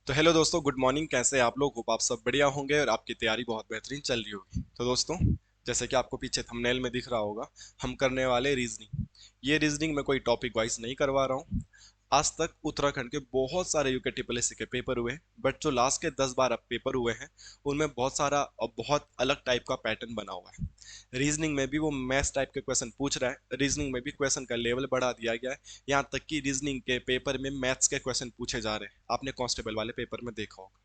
तो हेलो दोस्तों, good morning. कैसे हैं आप लोग? होप आप सब बढ़िया होंगे और आपकी तैयारी बहुत बेहतरीन चल रही होगी। तो दोस्तों, जैसे कि आपको पीछे थंबनेल में दिख रहा होगा, हम करने वाले रीजनिंग। ये रीजनिंग मैं कोई टॉपिक वाइज नहीं करवा रहा हूँ। आज तक उत्तराखंड के बहुत सारे यूके ट्रिपल एससी के पेपर हुए हैं, बट जो लास्ट के 10-12 पेपर हुए हैं उनमें बहुत सारा और बहुत अलग टाइप का पैटर्न बना हुआ है। रीजनिंग में भी वो मैथ्स टाइप के क्वेश्चन पूछ रहा है, रीजनिंग में भी क्वेश्चन का लेवल बढ़ा दिया गया है। यहाँ तक कि रीजनिंग के पेपर में मैथ्स के क्वेश्चन पूछे जा रहे हैं, आपने कांस्टेबल वाले पेपर में देखा होगा।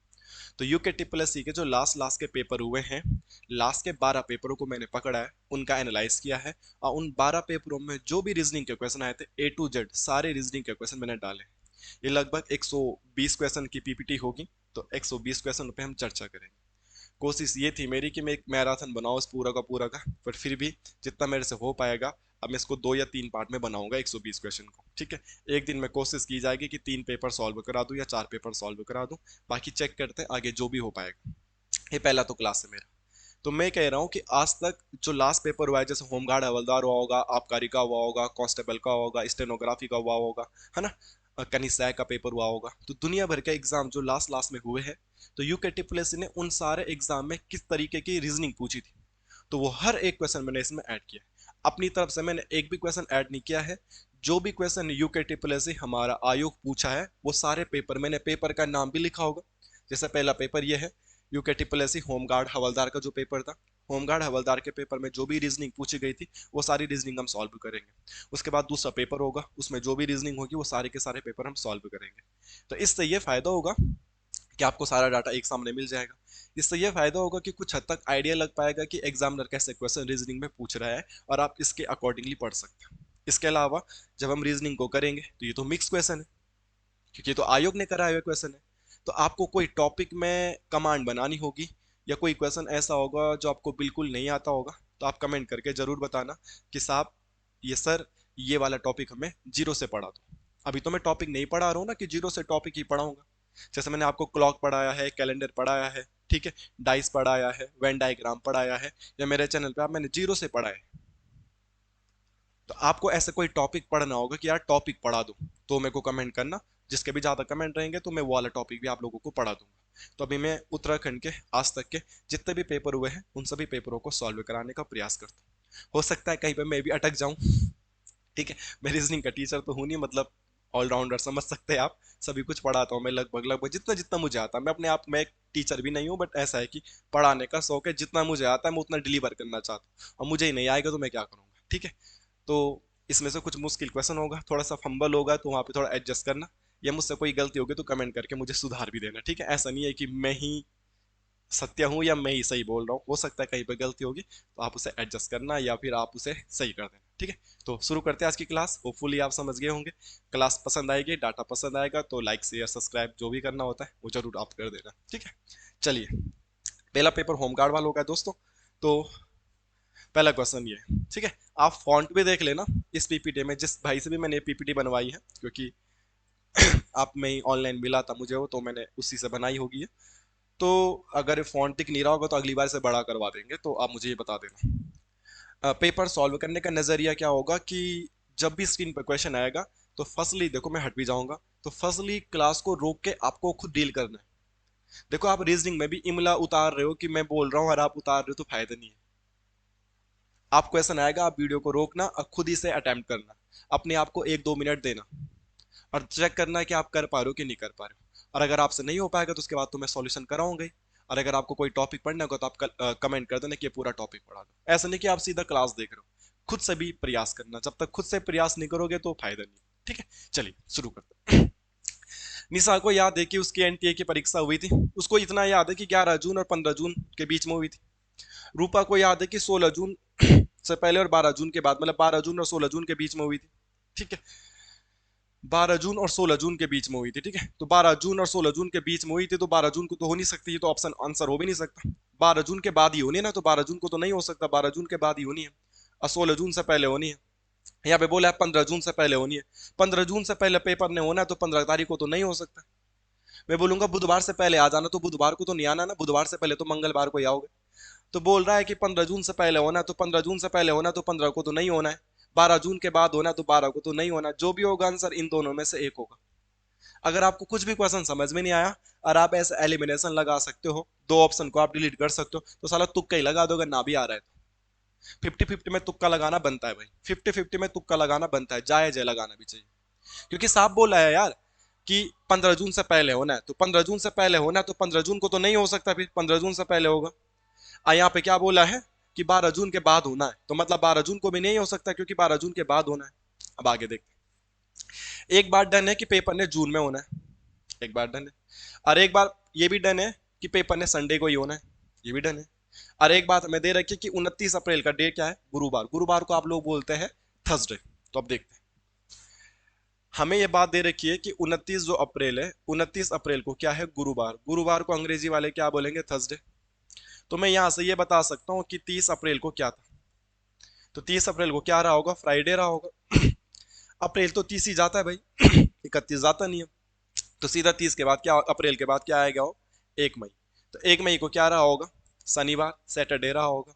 तो यूके ट्रिपल एस सी के जो लास्ट लास्ट के पेपर हुए हैं, लास्ट के 12 पेपरों को मैंने पकड़ा है, उनका एनालाइज किया है, और उन 12 पेपरों में जो भी रीजनिंग के क्वेश्चन आए थे, ए टू जेड सारे रीजनिंग के क्वेश्चन मैंने डाले। ये लगभग 120 क्वेश्चन की पीपीटी होगी। तो 120 क्वेश्चन पे हम चर्चा करेंगे। कोशिश ये थी मेरी कि मैं एक मैराथन बनाऊं इस पूरा का, पर फिर भी जितना मेरे से हो पाएगा। अब मैं इसको 2 या 3 पार्ट में बनाऊंगा 120 क्वेश्चन को, ठीक है। एक दिन में कोशिश की जाएगी कि 3 पेपर सॉल्व करा दूं या 4 पेपर सॉल्व करा दूं। बाकी चेक करते हैं आगे जो भी हो पाएगा। ये पहला तो क्लास है मेरा। तो मैं कह रहा हूँ कि आज तक जो लास्ट पेपर हुआ है, जैसे होमगार्ड हवलदार हुआ होगा, आबकारी का हुआ होगा, कांस्टेबल का होगा, स्टेनोग्राफी का हुआ होगा, है ना, कनिस्टैक का पेपर हुआ होगा, तो दुनिया भर के एग्जाम जो लास्ट लास्ट में हुए हैं, तो यूके ट्रिपल एस ने उन सारे एग्जाम में किस तरीके की रीजनिंग पूछी थी, तो वो हर एक क्वेश्चन मैंने इसमें ऐड किया। अपनी तरफ से मैंने एक भी क्वेश्चन ऐड नहीं किया है। जो भी क्वेश्चन यूके ट्रिपल एस हमारा आयोग पूछा है, वो सारे पेपर मैंने पेपर का नाम भी लिखा होगा। जैसे पहला पेपर ये है, यूके ट्रिपल एस होमगार्ड हवलदार का जो पेपर था। होमगार्ड हवलदार के पेपर में जो भी रीजनिंग पूछी गई थी, वो सारी रीजनिंग हम सॉल्व करेंगे। उसके बाद दूसरा पेपर होगा, उसमें जो भी रीजनिंग होगी वो सारे के सारे पेपर हम सॉल्व करेंगे। तो इससे ये फायदा होगा कि आपको सारा डाटा एक सामने मिल जाएगा। इससे यह फायदा होगा कि कुछ हद तक आइडिया लग पाएगा कि एग्जामिनर कैसे क्वेश्चन रीजनिंग में पूछ रहा है, और आप इसके अकॉर्डिंगली पढ़ सकते हैं। इसके अलावा जब हम रीजनिंग को करेंगे तो ये तो मिक्स क्वेश्चन है, क्योंकि ये तो आयोग ने कराया हुआ क्वेश्चन है। तो आपको कोई टॉपिक में कमांड बनानी होगी, या कोई क्वेश्चन ऐसा होगा जो आपको बिल्कुल नहीं आता होगा, तो आप कमेंट करके जरूर बताना कि साहब, ये सर, ये वाला टॉपिक हमें जीरो से पढ़ा दो। अभी तो मैं टॉपिक नहीं पढ़ा रहा हूँ ना कि जीरो से टॉपिक ही पढ़ाऊंगा। जैसे मैंने आपको क्लॉक पढ़ाया है, कैलेंडर पढ़ाया है, ठीक है, डाइस पढ़ाया है, वेन डायग्राम पढ़ाया है, या मेरे चैनल पे आप मैंने जीरो से पढ़ा है। तो आपको ऐसे कोई टॉपिक पढ़ना होगा कि यार टॉपिक पढ़ा दो, तो मेरे को कमेंट करना। जिसके भी ज्यादा कमेंट रहेंगे तो मैं वो वाला टॉपिक भी आप लोगों को पढ़ा दूंगा। तो अभी मैं उत्तराखंड के आज तक के जितने भी पेपर हुए हैं, उन सभी पेपरों को सॉल्व कराने का प्रयास करता हूँ। हो सकता है कहीं पे मैं भी अटक जाऊं, ठीक है। मैं रीजनिंग का टीचर तो हूँ नहीं, मतलब ऑलराउंडर समझ सकते हैं आप। सभी कुछ पढ़ाता हूँ मैं, लगभग लगभग जितना जितना मुझे आता है। मैं अपने आप में एक टीचर भी नहीं हूँ, बट ऐसा है कि पढ़ाने का शौक है। जितना मुझे आता है मैं उतना डिलीवर करना चाहता हूँ, और मुझे ही नहीं आएगा तो मैं क्या करूँगा, ठीक है। तो इसमें से कुछ मुश्किल क्वेश्चन होगा, थोड़ा सा फंबल होगा, तो वहाँ पे थोड़ा एडजस्ट करना। या मुझसे कोई गलती होगी तो कमेंट करके मुझे सुधार भी देना, ठीक है। ऐसा नहीं है कि मैं ही सत्य हूँ या मैं ही सही बोल रहा हूँ। हो सकता है कहीं पर गलती होगी, तो आप उसे एडजस्ट करना या फिर आप उसे सही कर देना, ठीक है। तो शुरू करते हैं आज की क्लास। होपफुली आप समझ गए होंगे। क्लास पसंद आएगी, डाटा पसंद आएगा, तो लाइक शेयर सब्सक्राइब जो भी करना होता है वो जरूर आप कर देना, ठीक है। चलिए, पहला पेपर होमगार्ड वालों का है दोस्तों। तो पहला क्वेश्चन ये है, ठीक है। आप फॉन्ट भी देख लेना इस पीपीटी में। जिस भाई से भी मैंने पीपीटी बनवाई है, क्योंकि आप में ही ऑनलाइन मिला था मुझे वो, तो मैंने उसी से बनाई होगी ये। तो अगर फॉन्ट दिख नहीं रहा होगा तो अगली बार से बड़ा करवा देंगे, तो आप मुझे ये बता देना। पेपर सॉल्व करने का नजरिया क्या होगा कि जब भी स्क्रीन पर क्वेश्चन आएगा, तो फर्स्टली देखो, मैं हट भी जाऊंगा, तो फर्स्टली क्लास को रोक के आपको खुद डील करना है। देखो, आप रीजनिंग में भी इमला उतार रहे हो कि मैं बोल रहा हूँ और आप उतार रहे हो, तो फायदा नहीं है। आप क्वेश्चन आएगा, आप वीडियो को रोकना और खुद ही से अटेम्प्ट करना। अपने आप को 1-2 मिनट देना, और चेक करना है कि आप कर पा रहे हो कि नहीं कर पा रहे हो। और अगर आपसे नहीं हो पाएगा तो उसके बाद तो मैं सॉल्यूशन कराऊंगा ही। और अगर आपको कोई टॉपिक पढ़ना होगा तो आप कमेंट कर देना कि ये पूरा टॉपिक पढ़ा दो। ऐसा नहीं कि आप सीधा क्लास देख रहे हो। खुद से भी प्रयास करना। जब तक खुद से प्रयास नहीं करोगे तो फायदा नहीं, ठीक है। चलिए शुरू करते हैं। निशा को याद है कि उसकी एनटीए की परीक्षा हुई थी। उसको इतना याद है कि 11 जून और 15 जून के बीच में हुई थी। रूपा को याद है कि 16 जून से पहले और 12 जून के बाद, मतलब 12 जून और 16 जून के बीच में हुई थी, ठीक है। 12 जून और 16 जून के बीच में हुई थी, ठीक है। तो 12 जून और 16 जून के बीच में हुई थी, तो 12 जून को तो हो नहीं सकती, ये तो ऑप्शन आंसर हो भी नहीं सकता। 12 जून के बाद ही होनी है ना, तो 12 जून को तो नहीं हो सकता, 12 जून के बाद ही होनी है। और 16 जून से पहले होनी है। यहाँ पे बोला है 15 जून से पहले होनी है। 15 जून से पहले पेपर ने होना है, तो 15 तारीख को तो नहीं हो सकता। मैं बोलूंगा बुधवार से पहले आ जाना, तो बुधवार को तो नहीं आना ना, बुधवार से पहले तो मंगलवार को ही आओगे। तो बोल रहा है कि 15 जून से पहले होना है, तो 15 जून से पहले होना, तो 15 को तो नहीं होना है। 12 जून के बाद होना, तो 12 को तो नहीं होना। जो भी होगा आंसर इन दोनों में से एक होगा। अगर आपको कुछ भी क्वेश्चन समझ में नहीं आया और आप ऐसे एलिमिनेशन लगा सकते हो, दो ऑप्शन को आप डिलीट कर सकते हो, तो साला तुक्का ही लगा दो अगर ना भी आ रहा है तो। 50-50 में तुक्का लगाना बनता है भाई, 50-50 में तुक्का लगाना बनता है, जायज है, लगाना भी चाहिए। क्योंकि साहब बोला है यार कि 15 जून से पहले होना है, तो 15 जून से पहले होना है तो 15 जून को तो नहीं हो सकता, फिर 15 जून से पहले होगा। यहाँ पे क्या बोला है कि 12 जून के बाद होना है, तो मतलब 12 जून को भी नहीं हो सकता क्योंकि 12 जून के बाद होना है। अब आगे देखते हैं। एक बात डन है कि पेपर ने जून में होना है, एक बार डन है। और एक बार ये भी डन है कि पेपर ने संडे को ही होना है, ये भी डन है। और एक बात हमें दे रखी है कि 29 अप्रैल का डेट क्या है, गुरुवार, गुरुवार को आप लोग बोलते हैं थर्सडे। तो अब देखते हैं, हमें ये बात दे रखी है कि 29 जो अप्रैल है, 29 अप्रैल को क्या है, गुरुवार, गुरुवार को अंग्रेजी वाले क्या बोलेंगे, थर्सडे। तो मैं यहां से ये बता सकता हूँ कि 30 अप्रैल को क्या था, तो 30 अप्रैल को क्या रहा होगा, फ्राइडे रहा होगा। अप्रैल तो 30 ही जाता है भाई, 31 जाता नहीं है। तो सीधा 30 के बाद क्या, अप्रैल के बाद क्या आएगा वो, 1 मई। तो 1 मई को क्या रहा होगा, शनिवार, सैटरडे रहा होगा।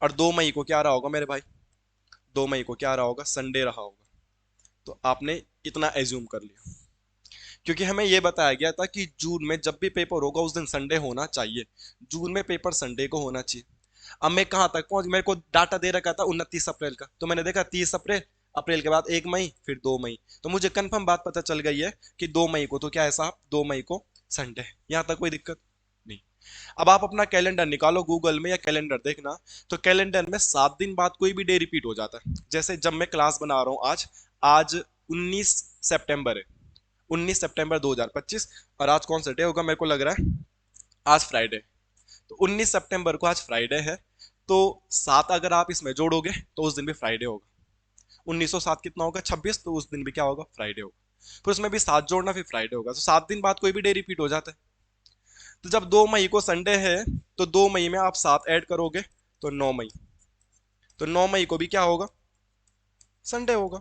और 2 मई को क्या रहा होगा मेरे भाई, 2 मई को क्या रहा होगा, संडे रहा होगा। तो आपने इतना एज्यूम कर लिया, क्योंकि हमें यह बताया गया था कि जून में जब भी पेपर होगा उस दिन संडे होना चाहिए, जून में पेपर संडे को होना चाहिए। अब मैं कहां तक पहुंच, मेरे को डाटा दे रखा था 29 अप्रैल का, तो मैंने देखा 30 अप्रैल, अप्रैल के बाद 1 मई, फिर 2 मई। तो मुझे कंफर्म बात पता चल गई है कि 2 मई को तो क्या है साहब, 2 मई को संडे है। यहां तक कोई दिक्कत नहीं। अब आप अपना कैलेंडर निकालो गूगल में या कैलेंडर देखना, तो कैलेंडर में 7 दिन बाद कोई भी डे रिपीट हो जाता है। जैसे जब मैं क्लास बना रहा हूँ आज, आज 19 सितंबर है, 19 सितंबर 2025, और आज कौन सा डे होगा मेरे को लग रहा है, आज फ्राइडे। तो 19 सितंबर को आज फ्राइडे है, तो 7 अगर आप इसमें जोड़ोगे तो उस दिन भी फ्राइडे होगा। 1907 कितना होगा, 26, तो उस दिन भी क्या होगा, फ्राइडे होगा। फिर उसमें भी 7 जोड़ना, फिर फ्राइडे होगा। तो 7 दिन बाद कोई भी डे रिपीट हो जाता है। तो जब 2 मई को संडे है, तो 2 मई में आप 7 ऐड करोगे तो 9 मई, तो 9 मई को भी क्या होगा, संडे होगा।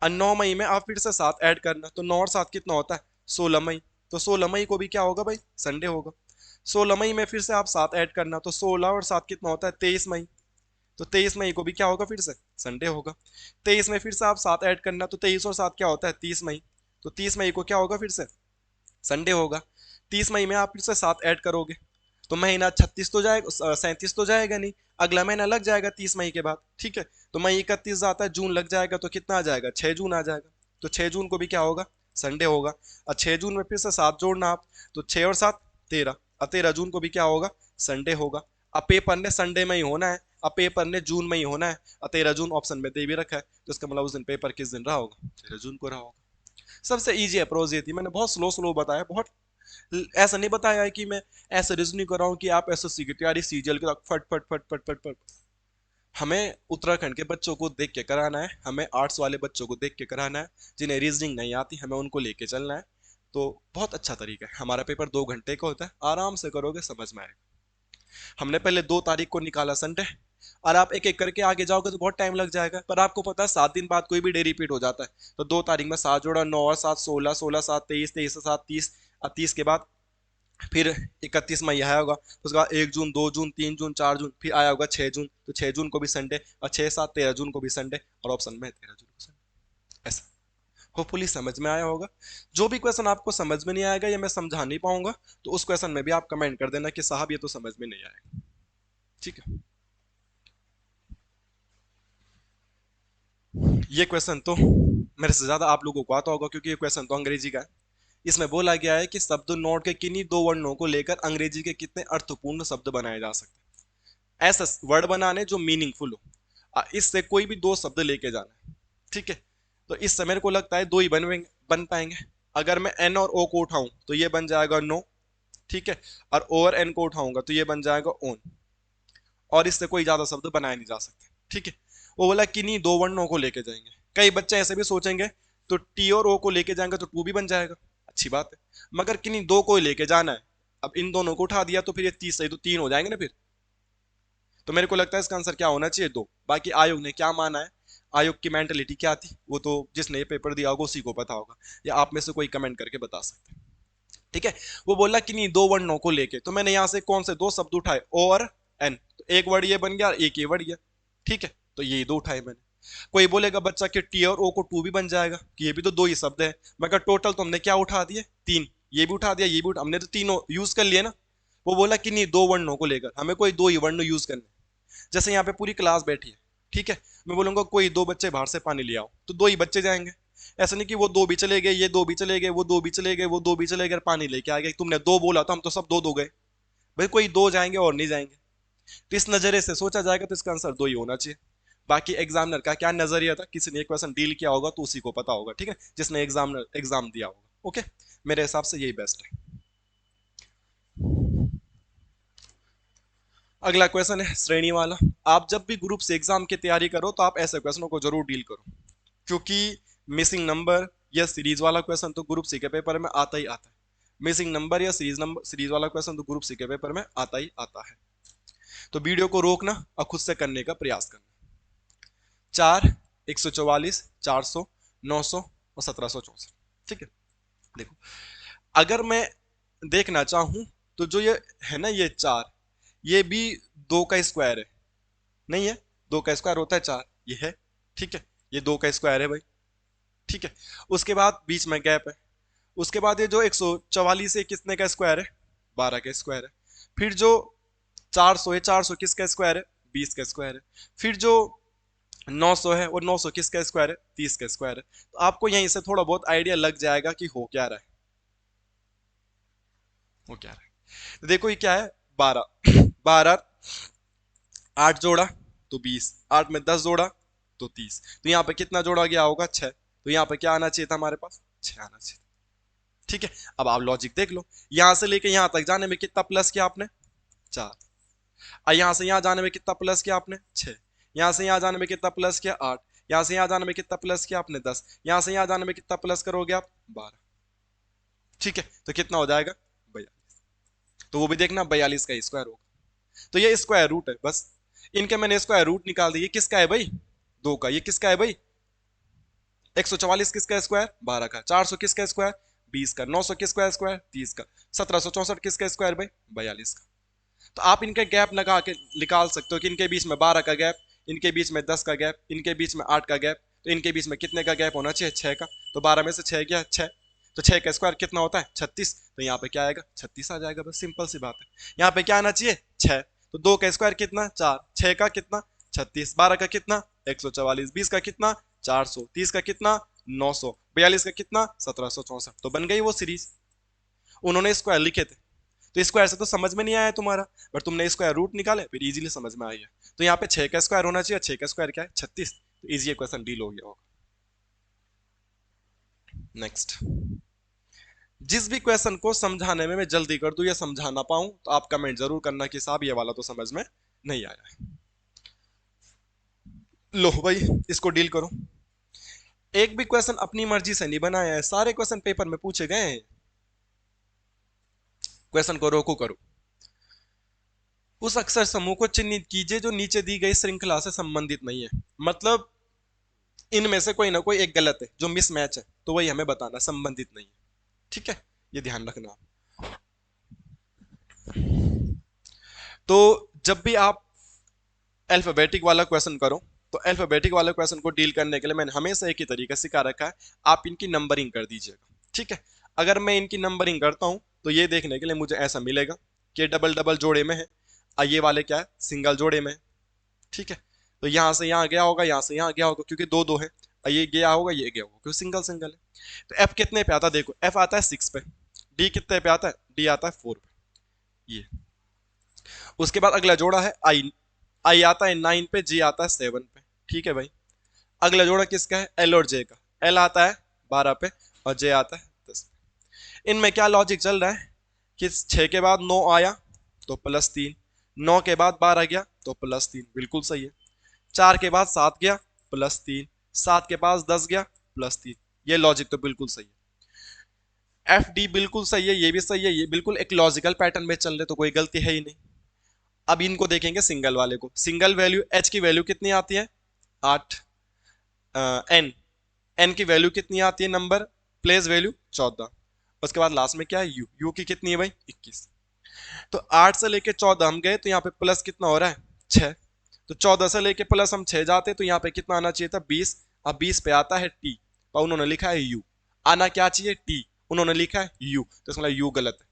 और 9 मई में आप फिर से 7 ऐड करना, तो 9 और 7 कितना होता है, 16 मई, तो 16 मई को भी क्या होगा भाई, संडे होगा। 16 मई में फिर से आप 7 ऐड करना, तो 16 और 7 कितना होता है, 23 मई, तो 23 मई को भी क्या होगा, फिर से संडे होगा। 23 में फिर से आप 7 ऐड करना, तो 23 और 7 क्या होता है, 30 मई, तो 30 मई को क्या होगा, फिर से संडे होगा। 30 मई में आप फिर से 7 ऐड करोगे, तो महीना 36 तो जाएगा, 37 तो जाएगा नहीं, अगला महीना लग जाएगा 30 मई के बाद, ठीक है। तो मई 31 जाता है, जून लग जाएगा, तो कितना आ जाएगा, 6 जून आ जाएगा। तो 6 जून को भी क्या होगा, संडे होगा। और 6 जून में फिर से 7 जोड़ना आप, तो 6 और 7 13, और 13 जून को भी क्या होगा, संडे होगा। अब पेपर ने संडे में ही होना है, अब पेपर ने जून में ही होना है, और 13 जून ऑप्शन में दे भी रखा है, तो इसका मतलब उस दिन पेपर किस दिन रहा होगा, 13 जून को रहा होगा। सबसे इजी अप्रोच ये थी, मैंने बहुत स्लो स्लो बताया, बहुत ऐसा नहीं बताया है कि मैं ऐसे रीजनिंग कर रहा हूँ कि आप एसएससी की तैयारी सीजीएल के तक फट फट फट फट फट फट। हमें उत्तराखंड के बच्चों को देख के कराना है, हमें आर्ट्स वाले बच्चों को देख के कराना है, जिन्हें रीजनिंग नहीं आती हमें उनको लेके चलना है। तो बहुत अच्छा तरीका है, हमारा पेपर 2 घंटे का होता है, आराम से करोगे समझ में आएगा। हमने पहले 2 तारीख को निकाला संडे, और आप एक एक करके आगे जाओगे तो बहुत टाइम लग जाएगा, पर आपको पता है 7 दिन बाद कोई भी डे रिपीट हो जाता है। तो 2 तारीख में 7 जोड़ा, 9 और 7 16, 16 7 23, 23 और 7 30, और 30 के बाद फिर 31 मई आया होगा, उसके बाद 1 जून, 2 जून, 3 जून, 4 जून, फिर आया होगा 6 जून, तो 6 जून को भी संडे, और 6 7 13 जून को भी संडे, और ऑप्शन में 13 जून को संडे। ऐसा होपफुली समझ में आया होगा। जो भी क्वेश्चन आपको समझ में नहीं आएगा या मैं समझा नहीं पाऊंगा, तो उस क्वेश्चन में भी आप कमेंट कर देना कि साहब ये तो समझ में नहीं आएगा, ठीक है। ये क्वेश्चन तो मेरे से ज्यादा आप लोगों को आता होगा, क्योंकि ये क्वेश्चन तो अंग्रेजी का है। इसमें बोला गया है कि शब्द नोट के किन्हीं दो वर्णों को लेकर अंग्रेजी के कितने अर्थपूर्ण शब्द बनाए जा सकते हैं। ऐसा वर्ड बनाने जो मीनिंगफुल हो, इससे कोई भी दो शब्द लेके जाना है, ठीक है। तो इससे मेरे को लगता है दो ही बन पाएंगे। अगर मैं एन और ओ को उठाऊं तो ये बन जाएगा नो, ठीक है। और ओवर एन को उठाऊंगा तो ये बन जाएगा ओन, और इससे कोई ज्यादा शब्द बनाए नहीं जा सकते, ठीक है। वो बोला किन्हीं दो वर्णों को लेके जाएंगे। कई बच्चे ऐसे भी सोचेंगे, तो टी और ओ को लेके जाएंगे तो टू भी बन जाएगा, अच्छी बात है। मगर किन्हीं दो को लेके जाना है, अब इन दोनों को उठा दिया तो फिर ये तीस सही तो तीन हो जाएंगे ना फिर। तो मेरे को लगता है इसका आंसर क्या होना चाहिए, दो। बाकी आयोग ने क्या माना है, आयोग की मेंटेलिटी क्या थी, वो तो जिसने ये पेपर दिया होगा उसी को पता होगा, या आप में से कोई कमेंट करके बता सकते हैं, ठीक है। वो बोला कि नहीं दो वर्णों को लेके, तो मैंने यहां से कौन से दो शब्द उठाए, ओ और एन, तो एक वर्ड ये बन गया और एक ये वर्ड ये, ठीक है। तो ये दो उठाए मैंने। कोई बोलेगा बच्चा कि टी और ओ को टू भी बन जाएगा, कि ये भी तो दो ही शब्द है। मगर टोटल तो हमने क्या उठा दिए, तीन। ये भी उठा दिया, ये भी उठा, हमने तो तीनों यूज कर लिए ना। वो बोला कि नहीं, दो वर्णों को लेकर हमें कोई दो ही वर्ण यूज करने। जैसे यहाँ पे पूरी क्लास बैठी है, ठीक है, मैं बोलूंगा कोई दो बच्चे बाहर से पानी ले आओ, तो दो ही बच्चे जाएंगे। ऐसा नहीं कि वो दो भी चले गए, ये दो भी चले गए, वो दो भी चले गए, वो दो भी चले गए, पानी लेके आ गए। तुमने दो बोला तो हम तो सब दो दो गए। भाई कोई दो जाएंगे और नहीं जाएंगे। तो इस नजरिए से सोचा जाएगा तो इसका आंसर दो ही होना चाहिए। बाकी एग्जामिनर का क्या नजरिया था, किसी ने एक क्वेश्चन डील किया होगा तो उसी को पता होगा, ठीक है, जिसने एग्जाम दिया होगा। ओके, मेरे हिसाब से यही बेस्ट है। अगला क्वेश्चन है श्रेणी वाला। आप जब भी ग्रुप से एग्जाम की तैयारी करो तो आप ऐसे क्वेश्चनों को जरूर डील करो, क्योंकि मिसिंग नंबर या सीरीज वाला क्वेश्चन तो ग्रुप सी के पेपर में आता ही आता है। मिसिंग नंबर या सीरीज वाला क्वेश्चन तो ग्रुप सी के पेपर में आता ही आता है। तो वीडियो को रोकना और खुद से करने का प्रयास करना। 4, 144, 400, 900 और 1764, ठीक है। देखो, अगर मैं देखना चाहूं तो जो ये है ना, ये चार, ये भी दो का स्क्वायर है, नहीं है? दो का स्क्वायर होता है चार, ये है, ठीक है, ये दो का स्क्वायर है भाई, ठीक है। उसके बाद बीच में गैप है। उसके बाद ये जो 144 है, कितने का स्क्वायर है? 12 का स्क्वायर है। फिर जो 400 है, 400 किसका स्क्वायर है? 20 का स्क्वायर है। फिर जो 900 है, और 900 किसका स्क्वायर है? 30 का स्क्वायर है। तो आपको यहीं से थोड़ा बहुत आइडिया लग जाएगा कि हो क्या रहा है, हो क्या रहा है। तो देखो ये क्या है, 12, 12, 8 जोड़ा तो 20, 8 में 10 जोड़ा तो 30। तो यहाँ पे कितना जोड़ा गया होगा? 6। तो यहाँ पे क्या आना चाहिए था हमारे पास? 6 आना चाहिए, ठीक है। अब आप लॉजिक देख लो, यहां से लेके यहां तक जाने में कितना प्लस किया आपने? 4। और यहां से यहां जाने में कितना प्लस किया आपने? 6। यहां से यहां जाने में कितना प्लस किया? 8। यहां से यहां जाने में कितना प्लस किया आपने? 10। यहां से यहां जाने में कितना प्लस करोगे आप? 12, ठीक है। तो कितना हो जाएगा? 42। तो वो भी देखना 42 का स्क्वायर होगा। तो ये स्क्वायर रूट है बस, इनके मैंने स्क्वायर रूट निकाल दिया। किसका है भाई? दो का। ये किसका है भाई? 144 किसका स्क्वायर? 12 का। 400 किसका स्क्वायर? 20 का। 900 किसका स्क्वायर? 30 का। 1764 किसका स्क्वायर भाई? 42 का। तो आप इनके गैप लगा के निकाल सकते हो कि इनके बीच में 12 का गैप, इनके बीच में 10 का गैप, इनके बीच में 8 का गैप। तो इनके बीच में कितने का गैप होना चाहिए? 6 का। तो 12 में से 6 गया 6। तो 6 का स्क्वायर कितना होता है? 36। तो यहाँ पे क्या आएगा? 36 आ जाएगा, बस सिंपल सी बात है। यहाँ पे क्या आना चाहिए? 6। तो 2 का स्क्वायर कितना? 4। 6 का कितना? 36। 12 का कितना? 144। 20 का कितना? 400। 30 का कितना? 900। 42 का कितना? 1764। तो बन गई वो सीरीज। उन्होंने स्क्वायर लिखे थे, तो स्क्वायर से तो समझ में नहीं आया तुम्हारा, बट तुमने स्क्वायर रूट निकाले, फिर इजीली समझ में आ गया। तो यहाँ पे 6 का स्क्वायर होना चाहिए। 6 का स्क्वायर क्या है? 36। तो इजी क्वेश्चन डील हो गया होगा। नेक्स्ट, जिस भी क्वेश्चन को समझाने में मैं जल्दी कर दूं या समझा ना पाऊं तो आप कमेंट जरूर करना कि साहब ये वाला तो समझ में नहीं आया है। लो भाई, इसको डील करो। एक भी क्वेश्चन अपनी मर्जी से नहीं बनाया है, सारे क्वेश्चन पेपर में पूछे गए हैं। क्वेश्चन को रोको करो। उस अक्षर समूह को चिन्हित कीजिए जो नीचे दी गई श्रृंखला से संबंधित नहीं है। मतलब इनमें से कोई ना कोई एक गलत है, जो मिसमैच है, तो वही हमें बताना, संबंधित नहीं है, ठीक है, ये ध्यान रखना। तो जब भी आप अल्फाबेटिक वाला क्वेश्चन करो, तो अल्फाबेटिक वाले क्वेश्चन को डील करने के लिए मैंने हमेशा एक ही तरीका सिखा रखा है, आप इनकी नंबरिंग कर दीजिएगा, ठीक है। अगर मैं इनकी नंबरिंग करता हूं तो ये देखने के लिए मुझे ऐसा मिलेगा कि डबल डबल जोड़े में है, और ये वाले क्या है? सिंगल जोड़े में है, ठीक है। तो यहां से यहां गया होगा, यहां से यहां गया होगा, क्योंकि दो दो है, और ये गया होगा, ये गया होगा, क्योंकि सिंगल सिंगल है। तो एफ कितने पे आता है? देखो, एफ आता है 6 पे। डी कितने पे आता है? डी आता है 4 पे, ये। उसके बाद अगला जोड़ा है आई। आई आता है 9 पे, जी आता है 7 पे, ठीक है भाई। अगला जोड़ा किसका है? एल और जे का। एल आता है 12 पे और जे आता है 10 पे। इनमें क्या लॉजिक चल रहा है कि 6 के बाद 9 आया तो +3, 9 के बाद 12 गया तो +3, बिल्कुल सही है। 4 के बाद 7 गया +3, 7 के पास 10 गया +3, ये लॉजिक तो बिल्कुल सही है। एफ डी बिल्कुल सही है, ये भी सही है, ये बिल्कुल एक लॉजिकल पैटर्न में चल रहे, तो कोई गलती है ही नहीं। अब इनको देखेंगे सिंगल वाले को। सिंगल वैल्यू एच की वैल्यू कितनी आती है? 8। एन, एन की वैल्यू कितनी आती है? Number place value 14। उसके बाद लास्ट में क्या है? यू, यू की कितनी है भाई? 21। तो 8 से लेके 14 हम गए, तो यहाँ पे प्लस कितना हो रहा है? 6। तो 14 से लेके प्लस हम 6 जाते तो यहाँ पे कितना आना चाहिए था 20। अब 20 पे आता है टी, और उन्होंने लिखा है यू। आना क्या चाहिए टी, उन्होंने लिखा है यू, तो इसका मतलब यू गलत है,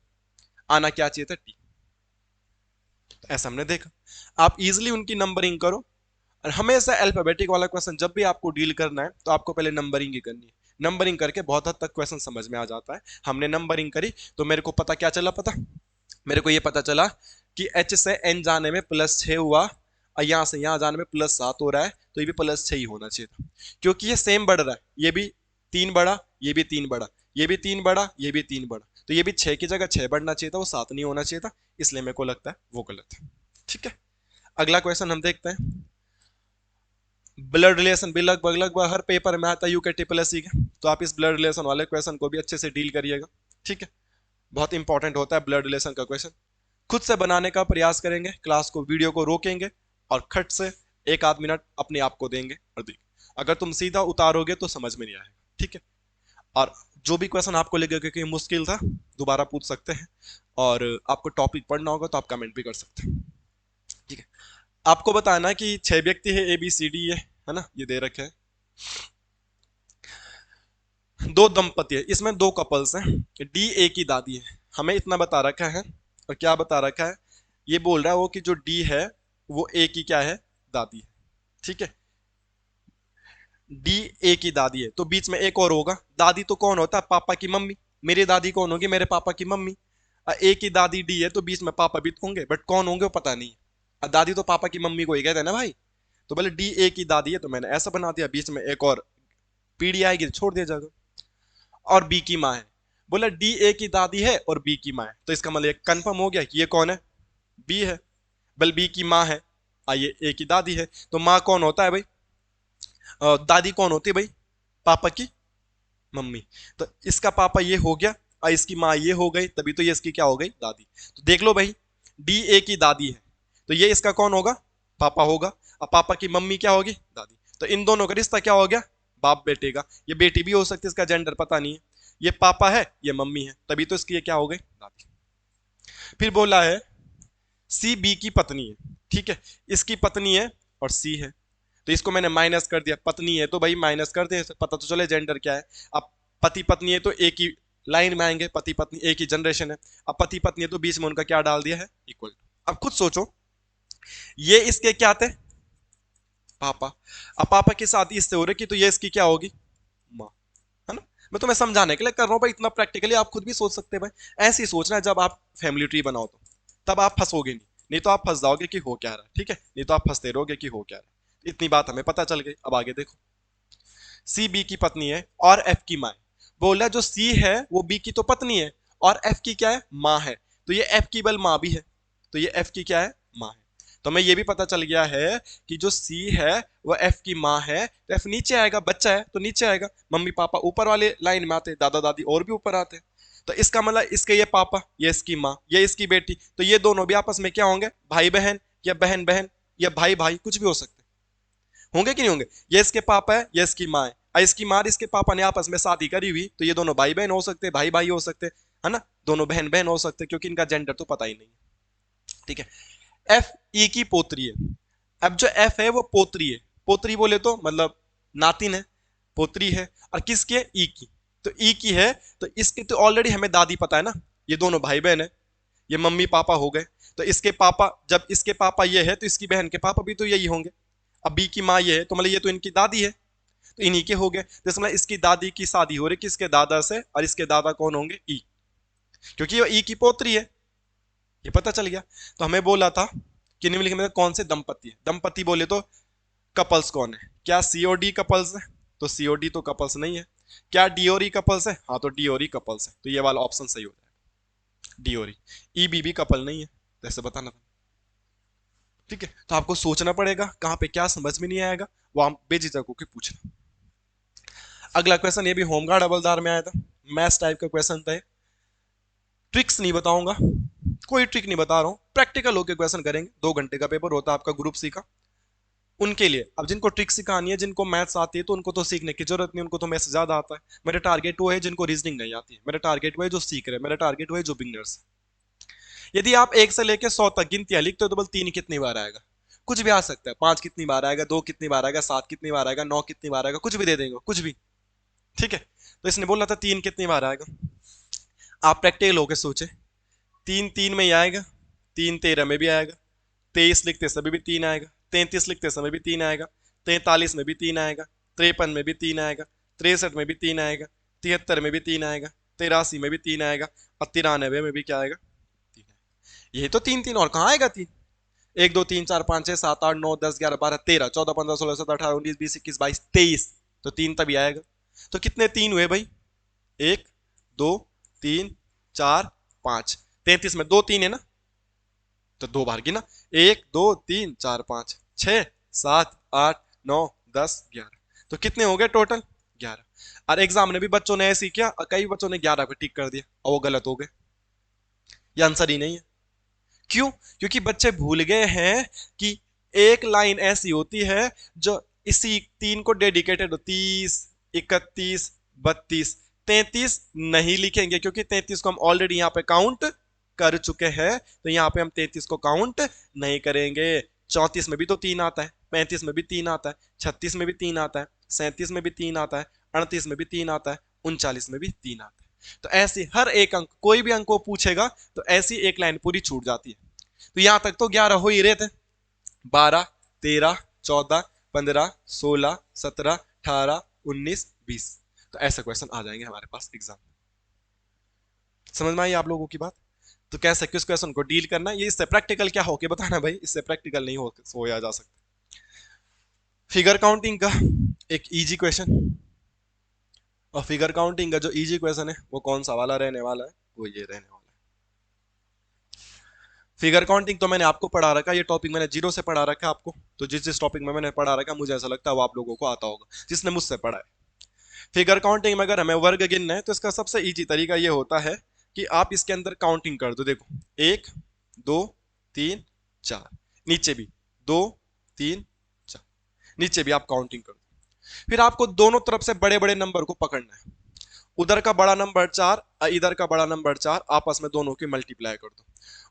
आना क्या चाहिए था टी। तो ऐसा हमने देखा। आप इजिली उनकी नंबरिंग करो, और हमेशा अल्फाबेटिक वाला क्वेश्चन जब भी आपको डील करना है तो आपको पहले नंबरिंग ही करनी है। नंबरिंग करके बहुत हद तक क्वेश्चन समझ में आ जाता है। हमने नंबरिंग करी तो मेरे को पता क्या चला, पता मेरे को ये पता चला कि एच से एन जाने में +6 हुआ, और यहां से यहां जाने में +7 हो रहा है, तो ये भी +6 ही होना चाहिए था, क्योंकि ये सेम बढ़ रहा है। ये भी 3 बढ़ा, ये भी 3 बढ़ा, ये भी 3 बढ़ा, ये भी 3 बढ़ा, तो ये भी 6 की जगह 6 बढ़ना चाहिए था, वो 7 नहीं होना चाहिए था, इसलिए मेरे को लगता है वो गलत है। ठीक है, अगला क्वेश्चन हम देखते हैं। ब्लड रिलेशन भी लगभग लगभग हर पेपर में आता है UKT+E का, तो आप इस ब्लड रिलेशन वाले क्वेश्चन को भी अच्छे से डील करिएगा। ठीक है, बहुत इंपॉर्टेंट होता है ब्लड रिलेशन का क्वेश्चन। खुद से बनाने का प्रयास करेंगे, क्लास को वीडियो को रोकेंगे और खट से 1 आध मिनट अपने आप को देंगे और देंगे। अगर तुम सीधा उतारोगे तो समझ में नहीं आएगा। ठीक है, और जो भी क्वेश्चन आपको लगेगा कि मुश्किल था दोबारा पूछ सकते हैं, और आपको टॉपिक पढ़ना होगा तो आप कमेंट भी कर सकते हैं। ठीक है, आपको बताना कि 6 व्यक्ति है ABCD है ना, ये दे रखे हैं। 2 दंपति है, इसमें 2 कपल्स हैं, D A की दादी है, हमें इतना बता रखा है। और क्या बता रखा है, ये बोल रहा है वो कि जो D है वो A की क्या है, दादी है। ठीक है, D A की दादी है, तो बीच में एक और होगा। दादी तो कौन होता है, पापा की मम्मी। मेरी दादी कौन होगी, मेरे पापा की मम्मी। A की दादी D है, तो बीच में पापा भी तो होंगे, बट कौन होंगे वो पता नहीं। दादी तो पापा की मम्मी को ही कहते हैं ना भाई, तो बोले D A की दादी है, तो मैंने ऐसा बना दिया, बीच में एक और पीढ़ी आएगी तो छोड़ दिया जाएगा। और B की माँ है, बोला D A की दादी है और B की माँ है, तो इसका मतलब कंफर्म हो गया कि ये कौन है, B है। बल B की माँ है, ये A की दादी है, तो माँ कौन होता है भाई, दादी कौन होती है भाई, पापा की मम्मी। तो इसका पापा ये हो गया और इसकी माँ ये हो गई, तभी तो ये इसकी क्या हो गई, दादी। तो देख लो भाई, D A की दादी है, तो ये इसका कौन होगा, पापा होगा, और पापा की मम्मी क्या होगी, दादी। तो इन दोनों का रिश्ता क्या हो गया, बाप बेटे का। ये बेटी भी हो सकती है, इसका जेंडर पता नहीं है। ये पापा है, ये मम्मी है, तभी तो इसकी ये क्या हो गई, दादी। फिर बोला है C B की पत्नी है। ठीक है, इसकी पत्नी है और C है, तो इसको मैंने माइनस कर दिया। पत्नी है तो भाई माइनस कर दे, पता तो चले जेंडर क्या है। अब पति पत्नी है तो एक ही लाइन में आएंगे, पति पत्नी एक ही जनरेशन है। अब पति पत्नी है तो बीच में उनका क्या डाल दिया है, इक्वल। अब खुद सोचो, ये इसके क्या थे, पापा। अब पापा की शादी इससे हो रही, तो ये इसकी क्या होगी, माँ, है ना। मैं तुम्हें समझाने के लिए कर रहा हूँ भाई, इतना प्रैक्टिकली आप खुद भी सोच सकते हैं भाई। ऐसे ही सोचना है, जब आप फैमिली ट्री बनाओ तो तब आप फंसोगे नहीं, नहीं तो आप फंस जाओगे कि हो क्या रहा है। ठीक है, नहीं तो आप फंसते रहोगे कि हो क्या रहा है। इतनी बात हमें पता चल गई। अब आगे देखो, C B की पत्नी है और F की माँ है। बोला जो C है वो B की तो पत्नी है, और F की क्या है, माँ है, तो ये F की बल माँ भी है, तो ये F की क्या है, माँ है। तो हमें ये भी पता चल गया है कि जो C है वो F की माँ है, तो F नीचे आएगा, बच्चा है तो नीचे आएगा। मम्मी पापा ऊपर वाले लाइन में आते, दादा दादी और भी ऊपर आते। तो इसका मतलब इसके ये पापा, ये इसकी माँ, ये इसकी बेटी, तो ये दोनों भी आपस में क्या होंगे, भाई बहन, या बहन बहन, या भाई भाई, कुछ भी हो सकते होंगे कि नहीं होंगे। ये इसके पापा है, ये इसकी माँ है, और इसकी माँ इसके पापा ने आपस में शादी करी हुई, तो ये दोनों भाई बहन हो सकते, भाई भाई हो सकते, है ना। दोनों बहन बहन हो सकते, क्योंकि इनका जेंडर तो पता ही नहीं है। ठीक है, F E की पोत्री है। अब जो F है वो पोत्री है, पोत्री बोले तो मतलब नातिन है, पोत्री है। और किसकी है, E की, तो E की है, तो इसकी तो ऑलरेडी हमें दादी पता है ना, ये दोनों भाई बहन है, ये मम्मी पापा हो गए। तो इसके पापा, जब इसके पापा ये है तो इसकी बहन के पापा भी तो यही होंगे। अब B की माँ ये है, तो मतलब ये तो इनकी दादी है, तो इन्हीं के हो गए। तो मतलब इसकी दादी की शादी हो रही किसके, दादा से, और इसके दादा कौन होंगे, E, क्योंकि ये E की पोत्री है, ये पता चल गया। तो हमें बोला था कि निम्नलिखित में कौन से दंपति है। दंपति बोले तो कपल्स कौन है, क्या C और D कपल्स है, तो C और D तो कपल्स नहीं है। क्या D और E कपल्स है, हाँ तो D और E कपल्स है, तो ये वाला ऑप्शन सही हो जाएगा, D और E। B भी कपल नहीं है, जैसे बताना था। ठीक है, तो आपको सोचना पड़ेगा, कहां पे क्या समझ में नहीं आएगा वो आप बेझिझक होकर पूछना। अगला क्वेश्चन ये भी होमगार्ड हवलदार में आया था, मैथ्स टाइप का क्वेश्चन था। ट्रिक्स नहीं बताऊंगा, कोई ट्रिक नहीं बता रहा हूं, प्रैक्टिकल होकर क्वेश्चन करेंगे। 2 घंटे का पेपर होता है आपका, ग्रुप सी का। उनके लिए, अब जिनको ट्रिक सिखानी है, जिनको मैथ्स आती है, तो उनको तो सीखने की जरूरत नहीं, उनको तो मैथ्स ज्यादा आता है। मेरा टारगेट वो है जिनको रीजनिंग नहीं आती है, मेरा टारगेट वो है जो सीख रहे हैं, मेरा टारगेट वो है जो बिगनर्स। यदि आप 1 से लेकर 100 तक गिनतियां लिखते हो तो बल 3 कितनी बार आएगा, कुछ भी आ सकता है, 5 कितनी बार आएगा, 2 कितनी बार आएगा, 7 कितनी बार आएगा, 9 कितनी बार आएगा, कुछ भी दे देंगे, कुछ भी। ठीक है, तो इसने बोला था 3 कितनी बार आएगा। आप प्रैक्टिकल होकर सोचे, 3 3 में ही आएगा, 3 13 में भी आएगा, 23 लिखते समय भी 3 आएगा, 33 लिखते समय भी 3 आएगा, 43 में भी 3 आएगा, 53 में भी 3 आएगा, 63 में भी 3 आएगा, 73 में भी 3 आएगा, 83 में भी 3 आएगा, और 93 में भी क्या आएगा, 3 आएगा। ये तो 3 3, और कहाँ आएगा 3? 1 2 3 4 5 6 7 8 9 10 11 12 13 14 15 16 17 18 19 20 21 22 23, तो 3 तभी आएगा। तो कितने 3 हुए भाई? 1 2 3 4 5, 33 में 2 3 है ना, तो 2 बार की ना, 1 2 3 4 5 6 7 8 9 10 11, तो कितने हो गए टोटल? 11। और एग्जाम में भी बच्चों ने ऐसे किया, कई बच्चों ने 11 को टिक कर दिया और वो गलत हो गए, ये आंसर ही नहीं है। क्यों? क्योंकि बच्चे भूल गए हैं कि एक लाइन ऐसी होती है जो इसी 3 को डेडिकेटेड हो, 30 31 32 33 नहीं लिखेंगे, क्योंकि 33 को हम ऑलरेडी यहाँ पे काउंट कर चुके हैं, तो यहाँ पे हम 33 को काउंट नहीं करेंगे। 34 में भी तो 3 आता है, 35 में भी 3 आता है, 36 में भी 3 आता है, 37 में भी 3 आता है, 38 में भी 3 आता है, 39 में भी 3 आता है। तो ऐसी हर एक अंक, कोई भी अंक को पूछेगा तो ऐसी एक लाइन पूरी छूट जाती है। तो यहां तक तो 11 हो ही रहे थे, 12 13 14 15 16 17 18 19 20, तो ऐसे क्वेश्चन आ जाएंगे हमारे पास एग्जाम। समझ में आई आप लोगों की बात? तो कैसे किस क्वेश्चन को डील करना, ये इससे प्रैक्टिकल क्या होके बताना भाई, इससे प्रैक्टिकल नहीं होया जा सकता। फिगर काउंटिंग का एक इजी क्वेश्चन, और फिगर काउंटिंग का जो इजी क्वेश्चन है वो कौन सा वाला रहने वाला है, वो ये रहने वाला है। फिगर काउंटिंग तो मैंने आपको पढ़ा रखा है, ये टॉपिक मैंने जीरो से पढ़ा रखा है आपको, तो जिस जिस टॉपिक में मैंने पढ़ा रखा है मुझे ऐसा लगता है वो आप लोगों को आता होगा जिसने मुझसे पढ़ा है। फिगर काउंटिंग में अगर हमें वर्ग गिनना है तो इसका सबसे इजी तरीका ये होता है कि आप इसके अंदर काउंटिंग कर दो। देखो 1 2 3 4, नीचे भी 2 3 4, नीचे भी आप काउंटिंग कर दो। फिर आपको दोनों तरफ से बड़े बड़े नंबर को पकड़ना है, उधर का बड़ा नंबर 4 और इधर का बड़ा नंबर 4, आपस में दोनों की मल्टीप्लाई कर दो।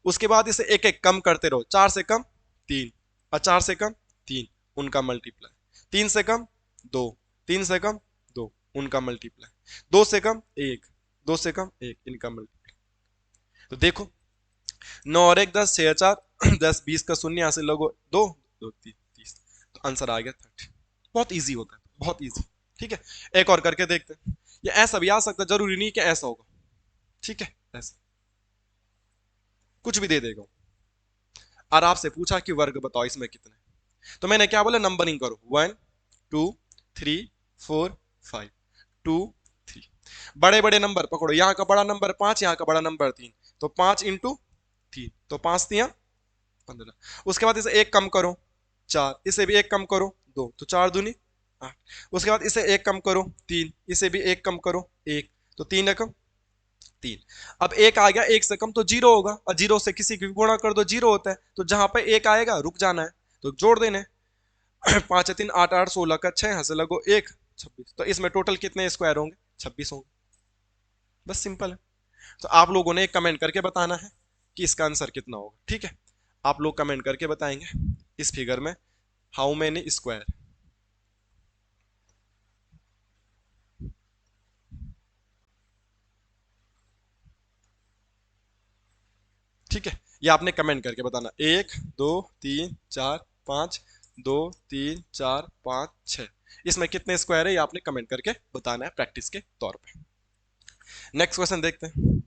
उसके बाद इसे एक एक कम करते रहो, 4 से कम 3, और 4 से कम 3, उनका मल्टीप्लाई, 3 से कम 2, 3 से कम 2, उनका मल्टीप्लाई, 2 से कम 1, 2 से कम 1, इनका मल्टीप्लाई। तो देखो 9 और 1 10, 6 4 10, 20 का शून्य यहां से लोगो 2 2 3 30, तो आंसर आ गया 30। बहुत इजी होता है, बहुत इजी। ठीक है, एक और करके देखते हैं। ये ऐसा भी आ सकता है, जरूरी नहीं कि ऐसा होगा। ठीक है, ऐसा कुछ भी दे देगा। और आपसे पूछा कि वर्ग बताओ इसमें कितने, तो मैंने क्या बोला, नंबरिंग करो, 1 2 3 4 5 2 3, बड़े बड़े नंबर पकड़ो, यहां का बड़ा नंबर 5, यहां का बड़ा नंबर 3, तो 5 इंटू 3, तो 5 3 15। उसके बाद इसे एक कम करो 4, इसे भी एक कम करो 2, तो 4 दूनी 8। उसके बाद इसे एक कम करो 3, इसे भी एक कम करो 1, तो 3 एकम 3। अब एक आ गया, एक से कम तो जीरो होगा, और जीरो से किसी की भी गुणा कर दो जीरो होता है, तो जहां पे एक आएगा रुक जाना है, तो जोड़ देने 5 3 8 8 16 का 6, हंसे लगो 1 26, तो इसमें टोटल कितने स्क्वायर होंगे, 26 होंगे। बस सिंपल है। तो आप लोगों ने एक कमेंट करके बताना है कि इसका आंसर कितना होगा। ठीक है, आप लोग कमेंट करके बताएंगे इस फिगर में हाउ मेनी स्क्वायर। ठीक है, ये आपने कमेंट करके बताना, 1 2 3 4 5 2 3 4 5 6, इसमें कितने स्क्वायर है ये आपने कमेंट करके बताना है प्रैक्टिस के तौर पे। नेक्स्ट क्वेश्चन देखते हैं।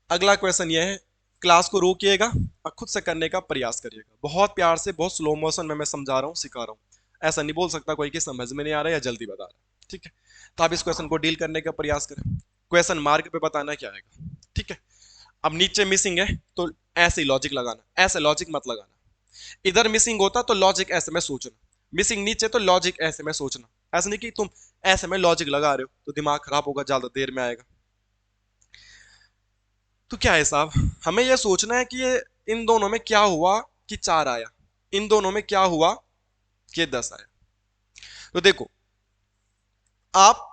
अगला क्वेश्चन ये है, क्लास को रोकिएगा और खुद से करने का प्रयास करिएगा, बहुत प्यार से, बहुत स्लो मोशन में मैं समझा रहा हूँ, सिखा रहा हूँ। ऐसा नहीं बोल सकता कोई कि समझ में नहीं आ रहा है या जल्दी बता रहा है। ठीक है, तो आप इस क्वेश्चन को डील करने का प्रयास करें। क्वेश्चन मार्क पे बताना क्या आएगा। ठीक है, अब नीचे मिसिंग है तो ऐसे ही लॉजिक लगाना, ऐसे लॉजिक मत लगाना। इधर मिसिंग होता तो लॉजिक ऐसे में सोचना, मिसिंग नीचे तो लॉजिक ऐसे में सोचना। ऐसा नहीं कि तुम ऐसे में लॉजिक लगा रहे हो तो दिमाग खराब होगा, ज्यादा देर में आएगा। तो क्या है साहब, हमें यह सोचना है कि ये इन दोनों में क्या हुआ कि 4 आया, इन दोनों में क्या हुआ कि 10 आया। तो देखो, आप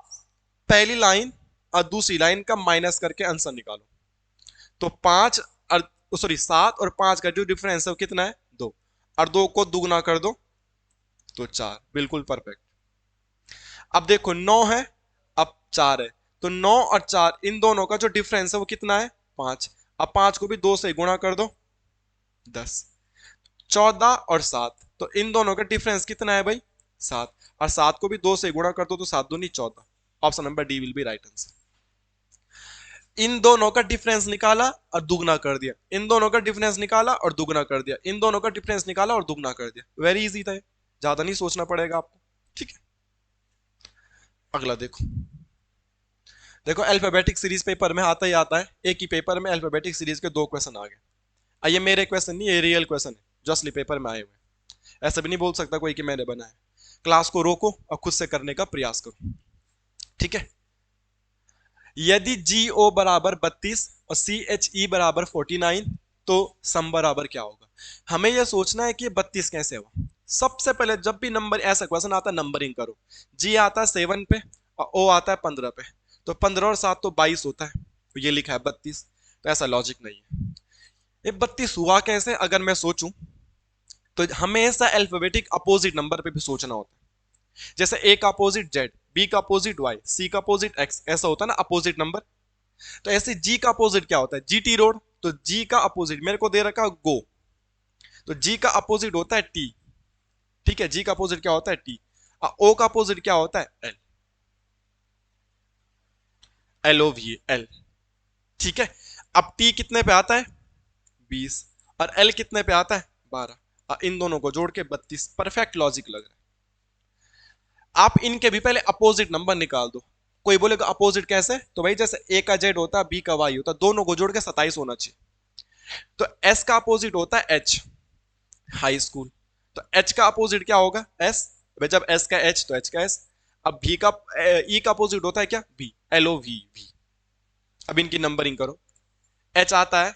पहली लाइन और दूसरी लाइन का माइनस करके आंसर निकालो, तो 5 और सॉरी 7 और 5 का जो डिफरेंस है वो कितना है, 2। और 2 को दुगना कर दो तो 4, बिल्कुल परफेक्ट। अब देखो 9 है, अब 4 है, तो 9 और 4 इन दोनों का जो डिफरेंस है वो कितना है? 5। अब 5 को भी 2 से गुणा कर दो, 10। 14 और 7, तो इन दोनों का डिफरेंस कितना है भाई? 7। और 7 को भी 2 से गुणा कर दो तो 7 दूनी 14। Option number D will be right answer. इन दोनों का डिफरेंस निकाला और दुगना कर दिया, इन दोनों का डिफरेंस निकाला और दुगना कर दिया, इन दोनों का डिफरेंस निकाला और दुगना कर दिया। वेरी इजी था, ज्यादा नहीं सोचना पड़ेगा आपको। ठीक है, अगला देखो। देखो अल्फाबेटिक सीरीज पेपर में आता ही आता है, एक ही पेपर में अल्फाबेटिक सीरीज के 2 क्वेश्चन आ गए। ये मेरे क्वेश्चन नहीं, ये रियल क्वेश्चन है जो असली पेपर में आए हुए। ऐसा भी नहीं बोल सकता कोई कि मैंने बनाया। क्लास को रोको और खुद से करने का प्रयास करो। ठीक है, यदि जी ओ बराबर 32 और सी एच ई बराबर 49, तो सम बराबर क्या होगा? हमें यह सोचना है कि ये 32 कैसे हुआ। सबसे पहले जब भी नंबर ऐसा क्वेश्चन आता है नंबरिंग करो। जी आता है 7 पे और ओ आता है 15 पे, तो 15 और 7 तो 22 होता है, तो ये लिखा है 32। तो ऐसा लॉजिक नहीं है। ये 32 हुआ कैसे अगर मैं सोचूं, तो हमेशा अल्फाबेटिक अपोजिट नंबर पे भी सोचना होता है। जैसे ए का अपोजिट जेड, बी का अपोजिट वाई, सी का अपोजिट एक्स, ऐसा होता है ना अपोजिट नंबर। तो ऐसे जी का अपोजिट क्या होता है? जीटी रोड, तो जी का अपोजिट मेरे को दे रखा गो, तो जी का अपोजिट होता है टी। ठीक है, जी का अपोजिट क्या होता है? टी। ओ का अपोजिट क्या होता है? L, L O V L. ठीक है, अब टी कितने पे आता है? 20। और एल कितने पे आता है? 12। इन दोनों को जोड़ के 32। परफेक्ट लॉजिक लग रहा है। आप इनके भी पहले अपोजिट नंबर निकाल दो। कोई बोलेगा अपोजिट कैसे? तो भाई जैसे ए का जेड होता है, बी का वाई होता है, दोनों को जोड़ के 27 होना चाहिए। तो एस का अपोजिट होता है एच, हाई स्कूल, तो एच का अपोजिट क्या होगा? एस। जब एस का एच तो एच का एस। अब भी का ई का अपोजिट होता है क्या? B, L O V V. अब इनकी नंबरिंग करो। एच आता है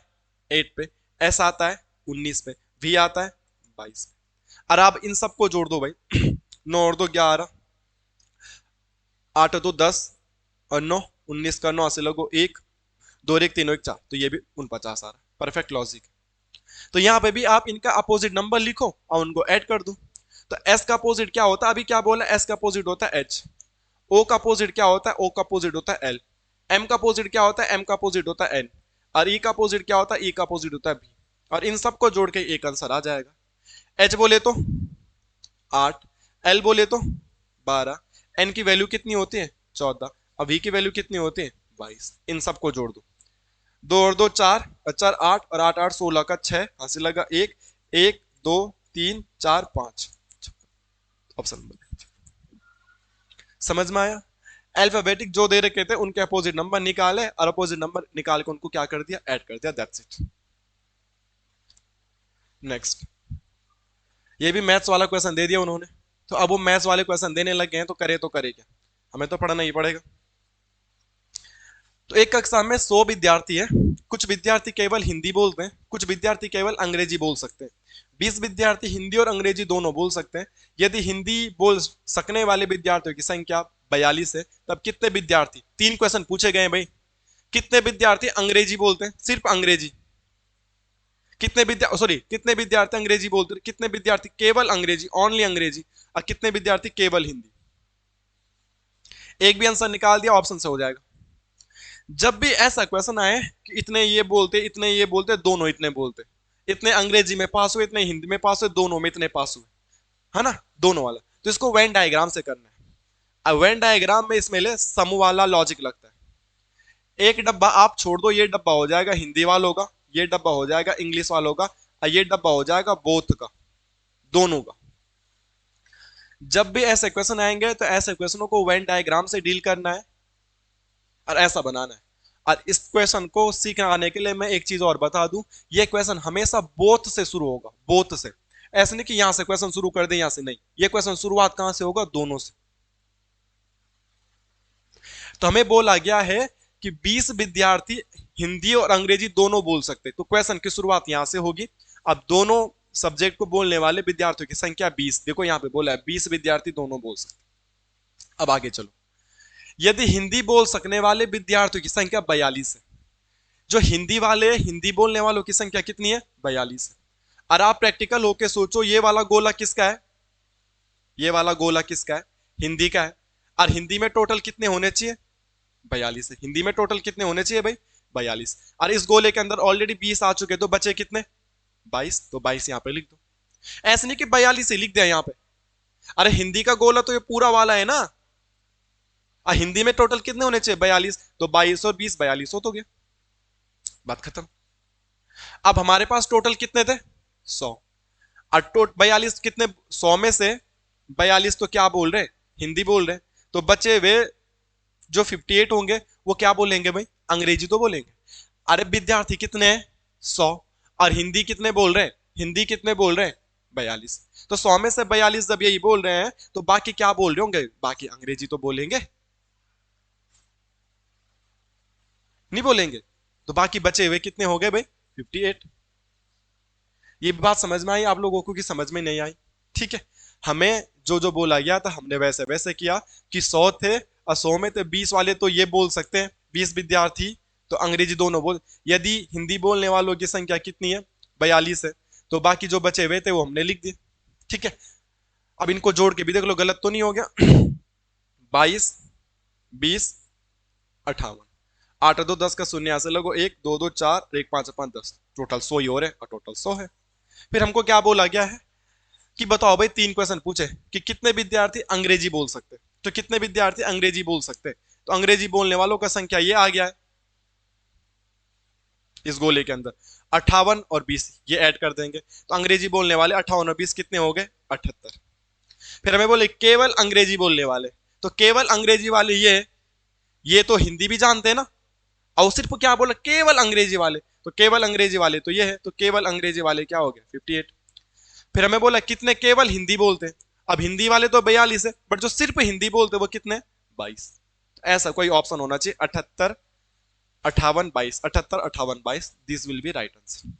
8 पे, एस आता है 19 पे, वी आता है 22 पे। और अब इन सबको जोड़ दो भाई 9 और 2 11, 8 और 2 10, और 9 19 का 9 से लगो 1, 2 और 1 3 और 1 4, तो ये भी 49 आ रहा है। Perfect logic. तो यहां पे भी आप इनका अपोजिट नंबर लिखो और उनको ऐड कर दो। तो एस का अपोजिट क्या होता है? अभी क्या बोला? एस का अपोजिट होता है एच। ओ का अपोजिट क्या होता है? ओ का अपोजिट होता है एल। एम का अपोजिट क्या होता है? एम का अपोजिट होता है एन। और ई का अपोजिट क्या होता है? ई का अपोजिट होता है बी। और इन सबको जोड़ के एक आंसर आ जाएगा। एच बोले तो 8, एल बोले तो 12, एन की वैल्यू कितनी होती है? 14, और वी की वैल्यू कितनी होती है? 22। इन सबको जोड़ दो, 2 और 2 4, और 4 8, और 8 8 16 का 6, हासिल लगा 1, 1 2 3 4 5। ऑप्शन नंबर समझ में आया? अल्फाबेटिक जो दे रखे थे उनके अपोजिट नंबर निकाले और अपोजिट नंबर निकाल के उनको क्या कर दिया? ऐड कर दिया। That's it. नेक्स्ट, ये भी मैथ्स वाला क्वेश्चन दे दिया उन्होंने, तो अब वो मैथ्स वाले क्वेश्चन देने लग गए हैं, तो करे क्या? हमें तो पढ़ना ही पड़ेगा। तो एक कक्षा में 100 विद्यार्थी है। कुछ विद्यार्थी केवल हिंदी बोलते हैं, कुछ विद्यार्थी केवल अंग्रेजी बोल सकते हैं। 20 विद्यार्थी हिंदी और अंग्रेजी दोनों बोल सकते हैं। यदि हिंदी बोल सकने वाले विद्यार्थियों की संख्या 42 है, तब कितने विद्यार्थी, 3 क्वेश्चन पूछे गए भाई, कितने विद्यार्थी अंग्रेजी बोलते हैं? सिर्फ अंग्रेजी। कितने विद्यार्थी अंग्रेजी बोलते हैं? कितने विद्यार्थी केवल अंग्रेजी, ओनली अंग्रेजी? और कितने विद्यार्थी केवल हिंदी? एक भी आंसर निकाल दिया, ऑप्शन से हो जाएगा। जब भी ऐसा क्वेश्चन आए कि इतने ये बोलते, इतने ये बोलते, दोनों इतने बोलते, इतने अंग्रेजी में पास हुए, इतने हिंदी में पास हुए, दोनों में इतने पास हुए, है ना, दोनों वाला, तो इसको वेन डायग्राम से करना है। अब वेन डायग्राम में इसमें ले समूह वाला लॉजिक लगता है। एक डब्बा आप छोड़ दो, ये डब्बा हो जाएगा हिंदी वालों का, ये डब्बा हो जाएगा इंग्लिश वालों का, और ये डब्बा हो जाएगा बोथ का, दोनों का। जब भी ऐसे क्वेश्चन आएंगे तो ऐसे क्वेश्चनों को वेन डायग्राम से डील करना है और ऐसा बनाना है। और इस क्वेश्चन को सीखने आने के लिए मैं एक चीज और बता दूं, ये क्वेश्चन हमेशा बोथ से शुरू होगा, बोथ से। ऐसे नहीं कि यहां से क्वेश्चन शुरू कर दे, यहां से नहीं, ये क्वेश्चन शुरुआत कहां से होगा? दोनों से। तो हमें बोला गया है कि 20 विद्यार्थी हिंदी और अंग्रेजी दोनों बोल सकते, तो क्वेश्चन की शुरुआत यहां से होगी। अब दोनों सब्जेक्ट को बोलने वाले विद्यार्थियों की संख्या 20, देखो यहां पे बोला है 20 विद्यार्थी दोनों बोल सकते। अब आगे चलो, यदि हिंदी बोल सकने वाले विद्यार्थियों की संख्या 42 है, जो हिंदी वाले हिंदी बोलने वालों की संख्या कितनी है? 42 है। और आप प्रैक्टिकल होके सोचो, ये वाला गोला किसका है? ये वाला गोला किसका है? हिंदी का है। और हिंदी में टोटल कितने होने चाहिए? 42 है। हिंदी में टोटल कितने होने चाहिए भाई? 42। और इस गोले के अंदर ऑलरेडी 20 आ चुके, तो बचे कितने? 22। तो 22 यहां पे लिख दो। ऐसे नहीं कि 42 ही लिख दिया यहां पे। अरे हिंदी का गोला तो ये पूरा वाला है ना। हिंदी में टोटल कितने होने चाहिए? 42। तो 22 और 20, 42 हो तो गया, बात खत्म। अब हमारे पास टोटल कितने थे? 100। और 42 कितने? 100 में से 42 तो क्या बोल रहे? हिंदी बोल रहे। तो बचे हुए जो 58 होंगे वो क्या बोलेंगे भाई? अंग्रेजी तो बोलेंगे। अरे विद्यार्थी कितने हैं? 100। और हिंदी कितने बोल रहे हैं? हिंदी कितने बोल रहे हैं? 42। तो 100 में से 42 जब यही बोल रहे हैं तो बाकी क्या बोल रहे होंगे? बाकी अंग्रेजी तो बोलेंगे, नहीं बोलेंगे? तो बाकी बचे हुए कितने हो गए भाई? 58। ये बात समझ में आई आप लोगों को कि समझ में नहीं आई? ठीक है। हमें जो जो बोला गया था हमने वैसे वैसे किया कि 100 थे और 100 में थे 20 वाले, तो ये बोल सकते हैं 20 विद्यार्थी, तो अंग्रेजी दोनों बोल। यदि हिंदी बोलने वालों की संख्या कितनी है? 42 है। तो बाकी जो बचे हुए थे वो हमने लिख दिए। ठीक है। अब इनको जोड़ के भी देख लो, गलत तो नहीं हो गया? 22, 20, 58। 8 दो 10 का शून्य यहां से लगो, 1 2 2 4, 1 5 5 10, टोटल 100 ही हो रहे, और टोटल 100 है। फिर हमको क्या बोला गया है कि बताओ भाई, 3 क्वेश्चन पूछे कि कितने विद्यार्थी अंग्रेजी बोल सकते, तो कितने विद्यार्थी अंग्रेजी बोल सकते? तो अंग्रेजी बोलने वालों का संख्या ये आ गया है इस गोले के अंदर, 58 और 20, ये ऐड कर देंगे तो अंग्रेजी बोलने वाले 58 और 20 कितने हो गए? 78। फिर हमें बोले केवल अंग्रेजी बोलने वाले, तो केवल अंग्रेजी वाले ये तो हिंदी भी जानते हैं ना, और सिर्फ क्या बोला? केवल अंग्रेजी वाले। तो केवल अंग्रेजी वाले तो ये है, तो केवल अंग्रेजी वाले क्या हो गए? 58। फिर हमें बोला कितने केवल हिंदी बोलते हैं? अब हिंदी वाले तो 42 है, बट जो सिर्फ हिंदी बोलते हैं वो कितने? 22। ऐसा कोई ऑप्शन होना चाहिए, 78, 58, 22, 78, 58, 22, this will be right answer.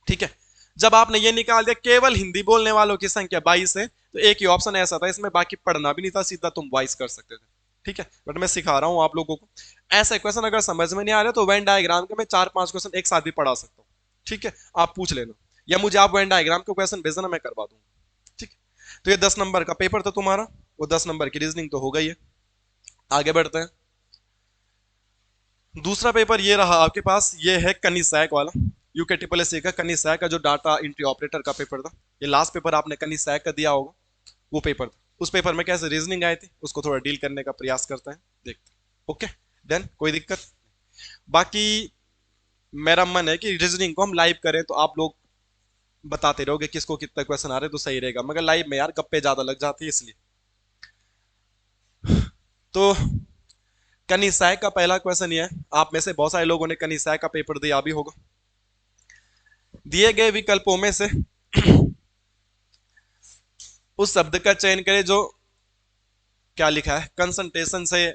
ठीक है। जब आपने ये निकाल दिया केवल हिंदी बोलने वालों की संख्या 22 है, तो एक ही ऑप्शन ऐसा था, इसमें बाकी पढ़ना भी नहीं था, सीधा तुम वाइस कर सकते थे। ठीक है, बट मैं सिखा रहा हूं आप लोगों को। ऐसे क्वेश्चन अगर समझ में नहीं आ रहे तो वेन डायग्राम के मैं 4-5 क्वेश्चन एक साथ भी पढ़ा सकता हूँ। ठीक है, आप पूछ लेना, या मुझे आप वेन डायग्राम के क्वेश्चन भेज देना, मैं करवा दूंगा। ठीक है। तो ये 10 नंबर का पेपर था तुम्हारा, वो 10 नंबर की रीजनिंग तो हो गई है। आगे बढ़ते हैं। दूसरा पेपर ये रहा आपके पास, ये है कनिसैक वाला, यूके ट्रिपल एस का कनिसैक का जो डाटा एंट्री ऑपरेटर का पेपर था। ये लास्ट पेपर आपने कनिसैक का दिया होगा, वो पेपर था। उस पेपर में कैसे रीजनिंग आई थी उसको थोड़ा डील करने का प्रयास करते हैं, देखते हैं। ओके देन, कोई दिक्कत? बाकी मेरा मन है कि रीजनिंग को हम लाइव करें, तो आप लोग बताते रहोगे किसको कितना क्वेश्चन आ रहे, तो सही रहेगा। मगर लाइव में यार गप्पे ज्यादा लग जाती है, इसलिए। तो कनिसैक का पहला क्वेश्चन ये है, आप में से बहुत सारे लोगों ने कनिसैक का पेपर दिया भी होगा। दिए गए विकल्पों में से उस शब्द का चयन करें जो, क्या लिखा है, कंसंट्रेशन से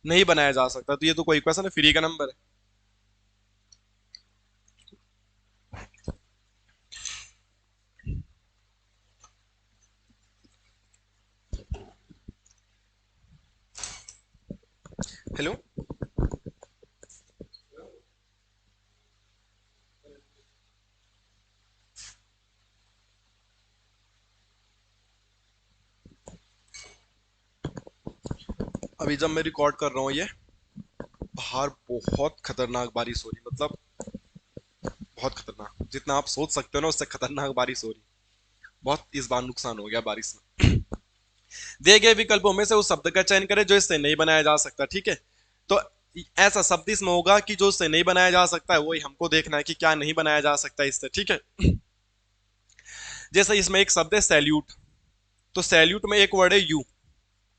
नहीं बनाया जा सकता। तो ये तो कोई क्वेश्चन है, फ्री का नंबर है। हेलो, अभी जब मैं रिकॉर्ड कर रहा हूँ ये, बाहर बहुत खतरनाक बारिश हो रही, मतलब बहुत खतरनाक, जितना आप सोच सकते हो ना उससे खतरनाक बारिश हो रही। बहुत इस बार नुकसान हो गया बारिश में। दिए गए विकल्पों में से उस शब्द का चयन करें जो इससे नहीं बनाया जा सकता। ठीक है, तो ऐसा शब्द इसमें होगा कि जो इससे नहीं बनाया जा सकता है, वही हमको देखना है कि क्या नहीं बनाया जा सकता इससे। ठीक है, जैसे इसमें एक शब्द है सैल्यूट, तो सैल्यूट में एक वर्ड है यू,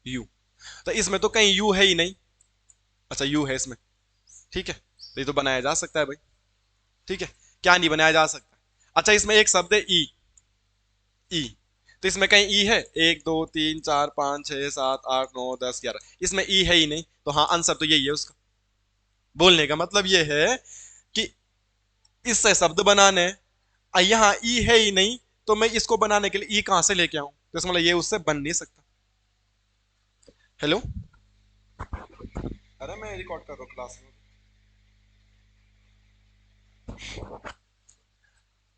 यू, तो इसमें तो कहीं यू है ही नहीं। अच्छा, यू है इसमें, ठीक है, तो ये तो बनाया जा सकता है भाई। ठीक है, क्या नहीं बनाया जा सकता? अच्छा, इसमें एक शब्द है ई, ई, तो इसमें कहीं ई है? 1 2 3 4 5 6 7 8 9 10 11, इसमें ई है ही नहीं, तो हाँ आंसर तो यही है उसका। बोलने का मतलब ये है कि इससे शब्द बनाने, यहाँ ई है ही नहीं, तो मैं इसको बनाने के लिए ई कहां से लेके आऊं? तो इसका मतलब ये उससे बन नहीं सकता। हेलो, अरे मैं रिकॉर्ड कर रहा हूँ क्लास में।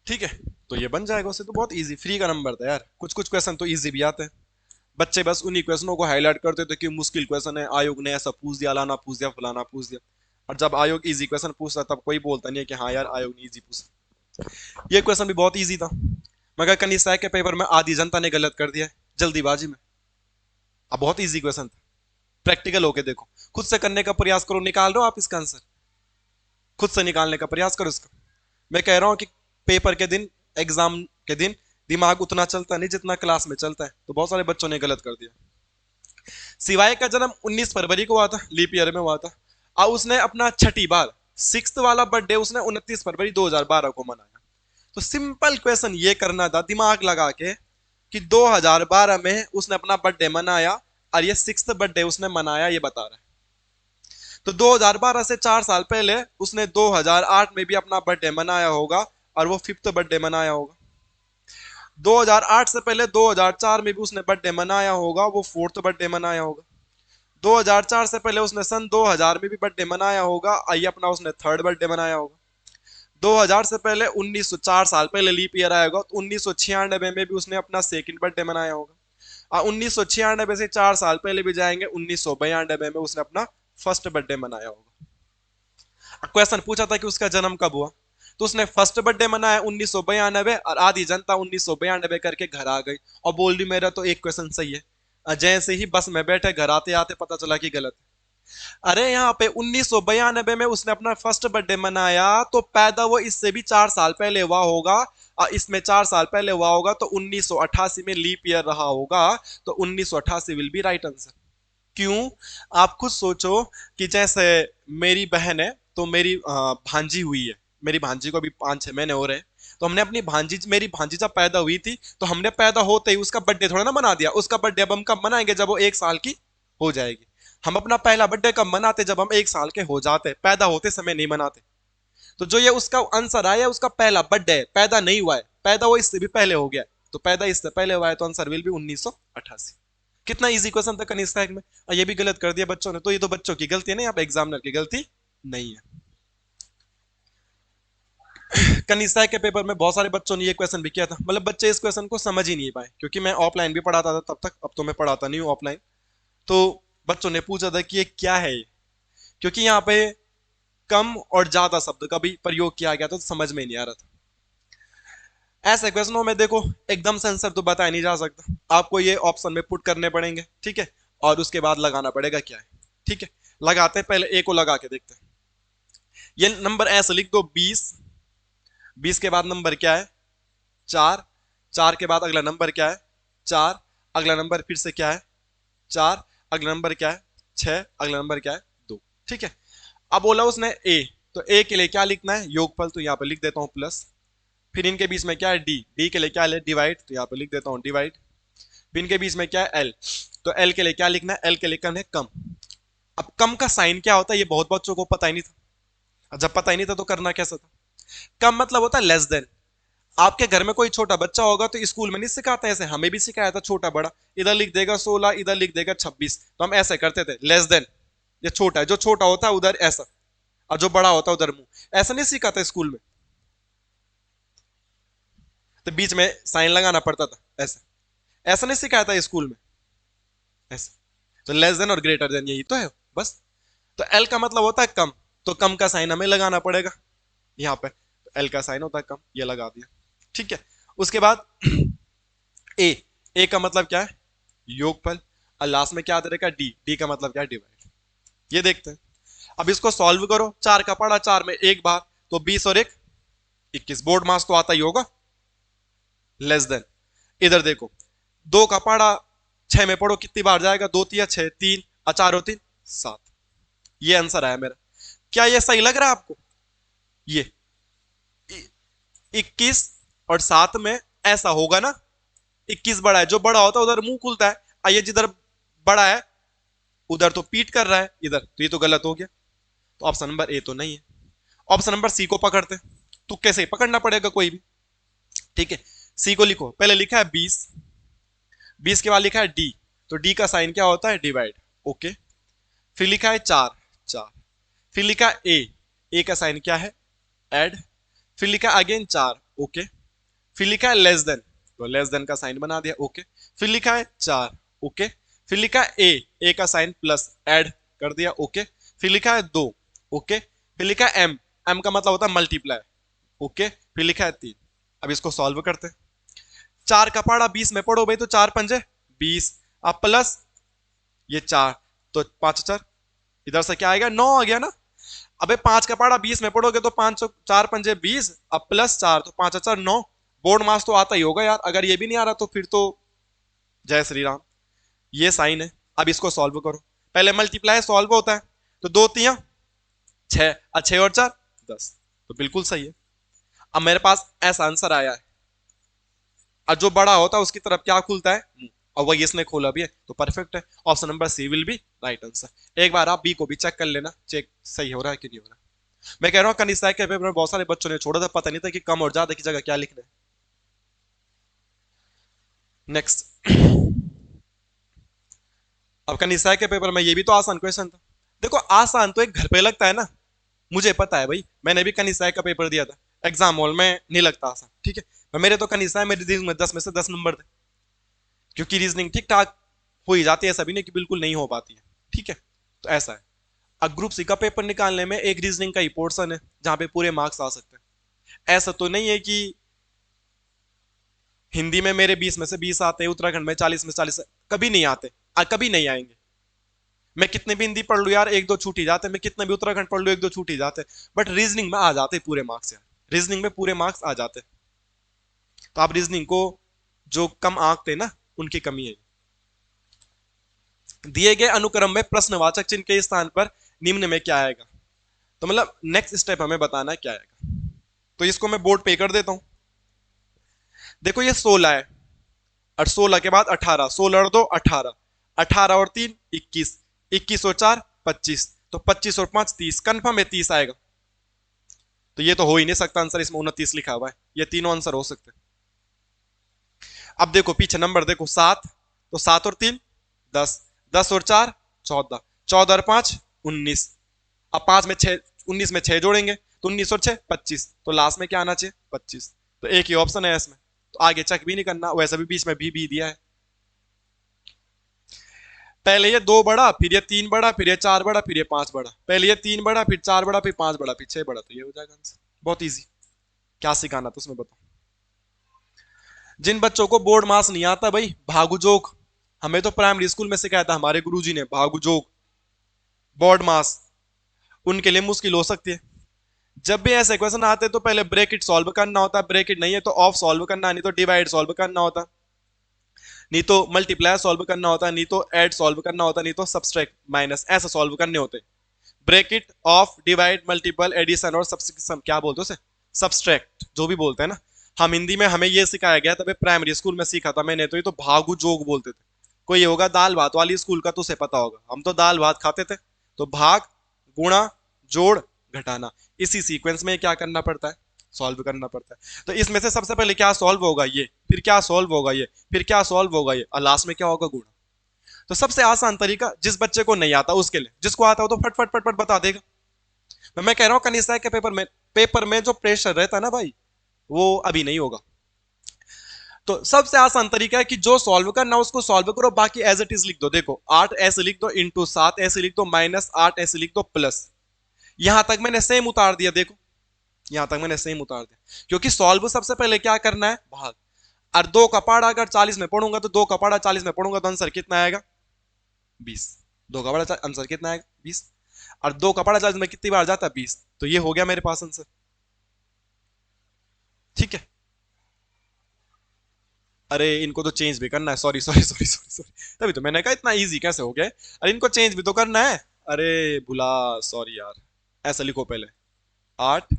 ठीक है, तो ये बन जाएगा उससे। तो बहुत इजी, फ्री का नंबर था यार। कुछ कुछ क्वेश्चन तो इजी भी आते हैं, बच्चे बस उन्हीं क्वेश्चनों को हाईलाइट करते थे कि मुश्किल क्वेश्चन है, आयोग ने ऐसा पूछ दिया, लाना पूछ दिया, फलाना पूछ दिया। और जब आयोग इजी क्वेश्चन पूछता तब कोई बोलता नहीं है कि हाँ यार आयोग ने इजी पूछा। ये क्वेश्चन भी बहुत इजी था, मगर कनिष्ठ के पेपर में आधी जनता ने गलत कर दिया है, जल्दीबाजी में। अब बहुत इजी क्वेश्चन था, प्रैक्टिकल होके देखो, खुद से करने का प्रयास करो, निकाल रहे हो आप इसका आंसर, खुद से निकालने का प्रयास करो इसका। मैं कह रहा हूं कि पेपर के दिन, एग्जाम के दिन दिमाग उतना चलता नहीं जितना क्लास में चलता है, तो बहुत सारे बच्चों ने गलत कर दिया। सिवाय का जन्म 19 फरवरी को हुआ था, लीप ईयर में हुआ था, और उसने अपना छठी बार, सिक्स वाला बर्थडे उसने 29 फरवरी 2012 को मनाया। तो सिंपल क्वेश्चन ये करना था दिमाग लगा के कि 2012 में उसने अपना बर्थडे मनाया और ये सिक्स बर्थडे उसने मनाया, ये बता रहा है। तो 2012 से 4 साल पहले उसने 2008 में भी अपना बर्थडे मनाया होगा, और वो फिफ्थ बर्थडे मनाया होगा। 2008 से पहले 2004 में भी उसने बर्थडे मनाया होगा, वो फोर्थ बर्थडे मनाया होगा। 2004 से पहले उसने सन 2000 में भी बर्थडे मनाया होगा, ये अपना उसने थर्ड बर्थडे मनाया होगा। 2000 से पहले 1904 साल पहले लीप ईयर आया होगा, तो 1996 में भी उसने अपना सेकंड बर्थडे मनाया होगा। और 1996 से 4 साल पहले भी जाएंगे, 1992 में उसने अपना फर्स्ट बर्थडे मनाया होगा। क्वेश्चन पूछा था कि उसका जन्म कब हुआ, तो उसने फर्स्ट बर्थडे मनाया 1992, और आधी जनता 1992 करके घर आ गई और बोल दी मेरा तो एक क्वेश्चन सही है। जैसे ही बस में बैठे घर आते आते पता चला कि गलत है। अरे यहाँ पे 1992 में उसने अपना फर्स्ट बर्थडे मनाया, तो पैदा वो इससे भी 4 साल पहले हुआ होगा, और इसमें 4 साल पहले हुआ होगा, तो 1988 में लीप ईयर रहा होगा, तो 1988 विल बी राइट आंसर। क्यों? आप खुद सोचो कि जैसे मेरी बहन है, तो मेरी भांजी हुई है, मेरी भांजी को भी 5-6 महीने हो रहे हैं, तो हमने अपनी भांजी, मेरी भांजी जब पैदा हुई थी, तो हमने पैदा होते ही उसका बर्थडे थोड़ा ना मना दिया। उसका बर्थडे अब हम कब मनाएंगे, जब वो 1 साल की हो जाएगी। हम अपना पहला बर्थडे कब मनाते, जब हम 1 साल के हो जाते, पैदा होते समय नहीं मनाते। तो जो ये उसका आंसर आया, उसका पहला बर्थडे है, पैदा नहीं हुआ है, पैदा वो इससे भी पहले हो गया है, तो पैदा इससे पहले हुआ है, तो आंसर विल भी 1988। कितना इजी क्वेश्चन था कनिष्ठ में, और ये भी गलत कर दिया बच्चों ने। तो ये तो बच्चों की गलती है ना, यहाँ पे एग्जामिनर की गलती नहीं है। कनिष्ठ के पेपर में बहुत सारे बच्चों ने ये क्वेश्चन भी किया था, मतलब बच्चे इस क्वेश्चन को समझ ही नहीं पाए, क्योंकि मैं ऑफलाइन भी पढ़ाता था तब तक, अब तो मैं पढ़ाता नहीं हूँ ऑफलाइन। तो बच्चों ने पूछा था कि ये क्या है ये? क्योंकि यहाँ पे कम और ज्यादा शब्द का भी प्रयोग किया गया था, तो समझ में नहीं आ रहा था। ऐसे क्वेश्चनों में देखो एकदम से आंसर तो बताया नहीं जा सकता, आपको ये ऑप्शन में पुट करने पड़ेंगे, ठीक है, और उसके बाद लगाना पड़ेगा क्या है। ठीक है, लगाते हैं, पहले ए को लगा के देखते हैं। ये नंबर ऐसे लिख दो 20, 20 के बाद नंबर क्या है 4, 4 के बाद अगला नंबर क्या है 4, अगला नंबर फिर से क्या है 4, अगला नंबर क्या है 6, अगला नंबर क्या है 2। ठीक है, अब बोला उसने ए, तो ए के लिए क्या लिखना है योगफल, तो यहाँ पे लिख देता हूँ प्लस। फिर इनके बीच में क्या है डी, डी के लिए क्या है डिवाइड, तो यहाँ पे लिख देता हूँ डिवाइड। फिर इनके बीच में क्या है एल, तो एल के लिए क्या लिखना है, एल के लिए करना है कम। अब कम का साइन क्या होता है ये बहुत बच्चों को पता ही नहीं था, जब पता ही नहीं था तो करना कैसा था। कम मतलब होता है लेस देन। आपके घर में कोई छोटा बच्चा होगा तो स्कूल में नहीं सिखाता ऐसे, हमें भी सिखाया था, छोटा बड़ा, इधर लिख देगा 16, इधर लिख देगा 26, तो हम ऐसे करते थे लेस देन। ये छोटा है, जो छोटा होता है उधर ऐसा, और जो बड़ा होता है उधर मुंह, ऐसा नहीं सिखाता स्कूल में, तो बीच में साइन लगाना पड़ता था ऐसा, ऐसा नहीं सिखाया था स्कूल में ऐसा। तो लेस देन और ग्रेटर देन यही तो है बस। तो एल का मतलब होता है कम, तो कम का साइन हमें लगाना पड़ेगा यहाँ पे, तो एल का साइन होता है कम, ये लगा दिया। ठीक है, उसके बाद ए, ए का मतलब क्या है योगफल, और लास्ट में क्या दे रखा है डी, डी का मतलब क्या है डिवाइड। ये देखते हैं, अब इसको सॉल्व करो, 4 का पढ़ा 4 में एक बार, तो 20 और 1 21, बोर्ड मास तो आता ही होगा, लेस देन। इधर देखो 2 का पढ़ा 6 में पढ़ो कितनी बार जाएगा, 2 तिया 6, 3 और 4 और 3 7। ये आंसर आया मेरा। क्या ये सही लग रहा है आपको? ये 21 और 7 में ऐसा होगा ना, 21 बड़ा है, जो बड़ा होता है उधर मुंह खुलता है, ये जिधर बड़ा है उधर तो पीट कर रहा है इधर, तो ये तो गलत हो गया। तो ऑप्शन नंबर ए तो नहीं है। ऑप्शन नंबर सी को पकड़ते, तो कैसे पकड़ना पड़ेगा कोई भी। ठीक है, सी को लिखो, पहले लिखा है 20, 20 के बाद लिखा है डी, तो डी का साइन क्या होता है डिवाइड, ओके। फिर लिखा है 4, 4, फिर लिखा है ए, ए का साइन क्या है ऐड, फिर लिखा अगेन 4, ओके। फिर लिखा है लेस देन, तो लेस देन का साइन बना दिया, ओके। फिर लिखा है 4, ओके। फिर लिखा है ए का साइन प्लस ऐड कर दिया, ओके। फिर लिखा है 2, ओके। फिर लिखा है एम का मतलब होता है मल्टीप्लाई, ओके। फिर लिखा है 3। अब इसको सॉल्व करते हैं। 4 का पहाड़ा 20 में पढ़ो भाई, तो 4 पंजे 20, अब प्लस ये 4, तो 5 4, इधर से क्या आएगा 9 आ गया ना। अबे 5 का पहाड़ा 20 में पढ़ोगे तो 5 4 पंजे 20, अब प्लस 4, तो 5 4 9। बोर्ड मास तो आता ही होगा यार, अगर ये भी नहीं आ रहा तो फिर तो जय श्री राम। ये साइन है। अब इसको सॉल्व करो, पहले मल्टीप्लाई सॉल्व होता है, तो 2 3 6, 6 और 4 10, तो बिल्कुल सही है। अब मेरे पास ऐसा आंसर आया है, और जो बड़ा होता है उसकी तरफ क्या खुलता है, मुंह, और वही इसने खोला भी है, तो परफेक्ट है। Option number C will be right answer. एक बार आप बी को भी चेक कर लेना, चेक सही हो रहा है कि नहीं हो रहा। मैं कह रहा हूँ कनिष्ठ के पेपर में बहुत सारे बच्चों ने छोड़ा था, पता नहीं था कि कम और ज्यादा की जगह क्या लिखना है। नेक्स्ट। अब कनिष्ठ के पेपर में ये भी तो आसान क्वेश्चन था। देखो आसान तो एक घर पे लगता है ना, मुझे पता है भाई, मैंने भी कनिष्ठ का पेपर दिया था, एग्जाम हॉल में नहीं लगता आसान, ठीक है। मेरे तो कनिष्ठ मेरी रीजनिंग में 10 में से 10 नंबर थे, क्योंकि रीजनिंग ठीक ठाक हो ही जाती है, सभी ने कि बिल्कुल नहीं हो पाती है, ठीक है। तो ऐसा है। अब ग्रुप सी का पेपर निकालने में एक रीजनिंग का ही पोर्शन है जहां पे पूरे मार्क्स आ सकते हैं। ऐसा तो नहीं है कि हिंदी में मेरे 20 में से 20 आते हैं, उत्तराखंड में 40 में 40, कभी नहीं आते, कभी नहीं आएंगे। मैं कितने भी हिंदी पढ़ लू यार, एक दो छूट ही जाते, मैं कितने भी उत्तराखंड पढ़ लू एक दो छूट ही जाते, बट रीजनिंग में आ जाते पूरे मार्क्स यार, रीजनिंग में पूरे मार्क्स आ जाते। तो आप रीजनिंग को जो कम आंकते ना, उनकी कमी है। दिए गए अनुक्रम में प्रश्नवाचक चिन्ह के स्थान पर निम्न में क्या आएगा, तो मतलब नेक्स्ट स्टेप हमें बताना है क्या आएगा। तो इसको मैं बोर्ड पे कर देता हूं। देखो ये 16 है, और 16 के बाद 18, 16 और 2 18, 18 और 3 21, 21 और 4 25, तो 25 और 5 30, कंफर्म है 30 आएगा। तो ये तो हो ही नहीं सकता आंसर, इसमें 29 लिखा हुआ है, ये तीनों आंसर हो सकते हैं। अब देखो पीछे नंबर देखो 7, तो 7 और 3 10, 10 और 4 14, 14 और 5 19, अब 5 में 6, 19 में 6 जोड़ेंगे तो 19 और 6 25, तो लास्ट में क्या आना चाहिए 25, तो एक ही ऑप्शन है इसमें, तो आगे चेक भी नहीं करना, वैसे भी बीच में भी दिया है। पहले ये 2 बड़ा, फिर ये 3 बड़ा, फिर ये 4 बड़ा, फिर ये 5 बड़ा, पहले ये 3 बड़ा, फिर 4 बड़ा, फिर 5 बड़ा, फिर 6 बड़ा, तो ये हो जाएगा आंसर। बहुत इजी। क्या सिखाना था उसमें बताओ। जिन बच्चों को बोर्ड मास नहीं आता भाई, भागु जोक, हमें तो प्राइमरी स्कूल में सिखाया था हमारे गुरुजी ने, भागु जोक बोर्ड मास, उनके लिए मुश्किल हो सकती है। जब भी ऐसे क्वेश्चन आते हैं तो पहले ब्रैकेट सॉल्व करना होता है, ब्रैकेट नहीं है तो ऑफ सॉल्व करना, नहीं तो डिवाइड सॉल्व करना होता, नहीं तो मल्टीप्लाई सॉल्व करना होता, नहीं तो ऐड सॉल्व करना होता, नहीं तो सब्सट्रैक्ट माइनस, ऐसा सॉल्व करने होते। Bracket, of, divide, multiple, addition और क्या बोलते हैं उसे, सब्सट्रैक्ट, जो भी बोलते हैं ना। हम हिंदी में हमें ये सिखाया गया, तभी प्राइमरी स्कूल में सीखा था मैंने, तो ये तो भागु जोग बोलते थे। कोई ये होगा दाल भात वाली स्कूल का, तो उसे पता होगा, हम तो दाल भात खाते थे। तो भाग, गुणा, जोड़, घटाना, इसी सीक्वेंस में क्या करना पड़ता है, सॉल्व करना पड़ता है। तो इसमें से सबसे पहले क्या सॉल्व होगा ये, फिर क्या सॉल्व होगा ये, फिर क्या सॉल्व होगा ये, और लास्ट में क्या होगा गुणा। तो सबसे आसान तरीका जिस बच्चे को नहीं आता उसके लिए, जिसको आता हो तो फट फट फट फट बता देगा। मैं कह रहा हूं कनिष्ठ के पेपर में जो प्रेशर रहता है ना भाई, वो अभी नहीं होगा। तो सबसे आसान तरीका है कि जो सॉल्व करना उसको सॉल्व करो, बाकी एज इट इज लिख दो। देखो 8 ऐसे लिख दो, इंटू 7 ऐसे लिख दो, माइनस 8 ऐसे लिख दो, प्लस, यहां तक मैंने सेम उतार दिया। देखो यहां तक मैंने सेम उतार दिया, क्योंकि सॉल्व सबसे पहले क्या करना है, भाग। और 2 का पहाड़ा अगर 40 में पढ़ूंगा तो 2 का पहाड़ा 40 में पढ़ूंगा तो आंसर कितना आएगा 20, 2 का पहाड़ा आंसर कितना आएगा 20, और 2 का पहाड़ा 40 में कितनी बार जाता है 20, तो ये हो गया मेरे पास आंसर, ठीक है। अरे इनको तो चेंज भी करना है, sorry sorry sorry sorry sorry, तभी तो मैंने कहा इतना इजी कैसे हो गया। अरे इनको चेंज भी तो करना है, अरे भुला, सॉरी यार। ऐसा लिखो पहले 8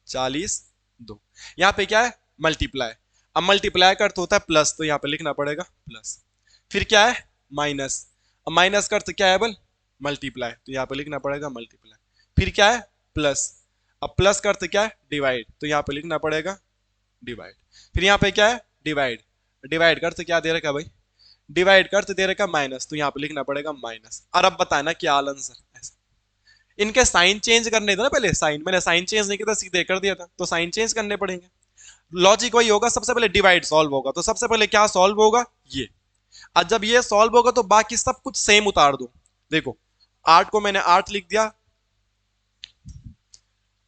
40 2, यहाँ पे क्या है मल्टीप्लाई, अब मल्टीप्लाई का अर्थ होता है प्लस, तो यहाँ पे लिखना पड़ेगा प्लस। फिर क्या है माइनस, अब माइनस का अर्थ क्या है बल मल्टीप्लाई, तो यहाँ पे लिखना पड़ेगा मल्टीप्लाई। फिर क्या है प्लस, अब प्लस का अर्थ क्या है डिवाइड, तो यहाँ पे लिखना पड़ेगा डिवाइड। फिर यहाँ पे क्या है डिवाइड, डिवाइड का अर्थ क्या दे रखा भाई, डिवाइड का अर्थ दे रखा माइनस, तो यहाँ पे लिखना पड़ेगा माइनस। और अब बताना क्या आंसर, ऐसा। इनके साइन चेंज करने थे ना, पहले साइन, मैंने साइन चेंज नहीं किया था, सीधे कर दिया था, तो साइन चेंज करने पड़ेंगे। लॉजिक वही होगा, सबसे पहले डिवाइड सॉल्व होगा, तो सबसे पहले क्या सॉल्व होगा, ये। अब जब ये सॉल्व होगा तो बाकी सब कुछ सेम उतार दो। देखो 8 को मैंने 8 लिख दिया,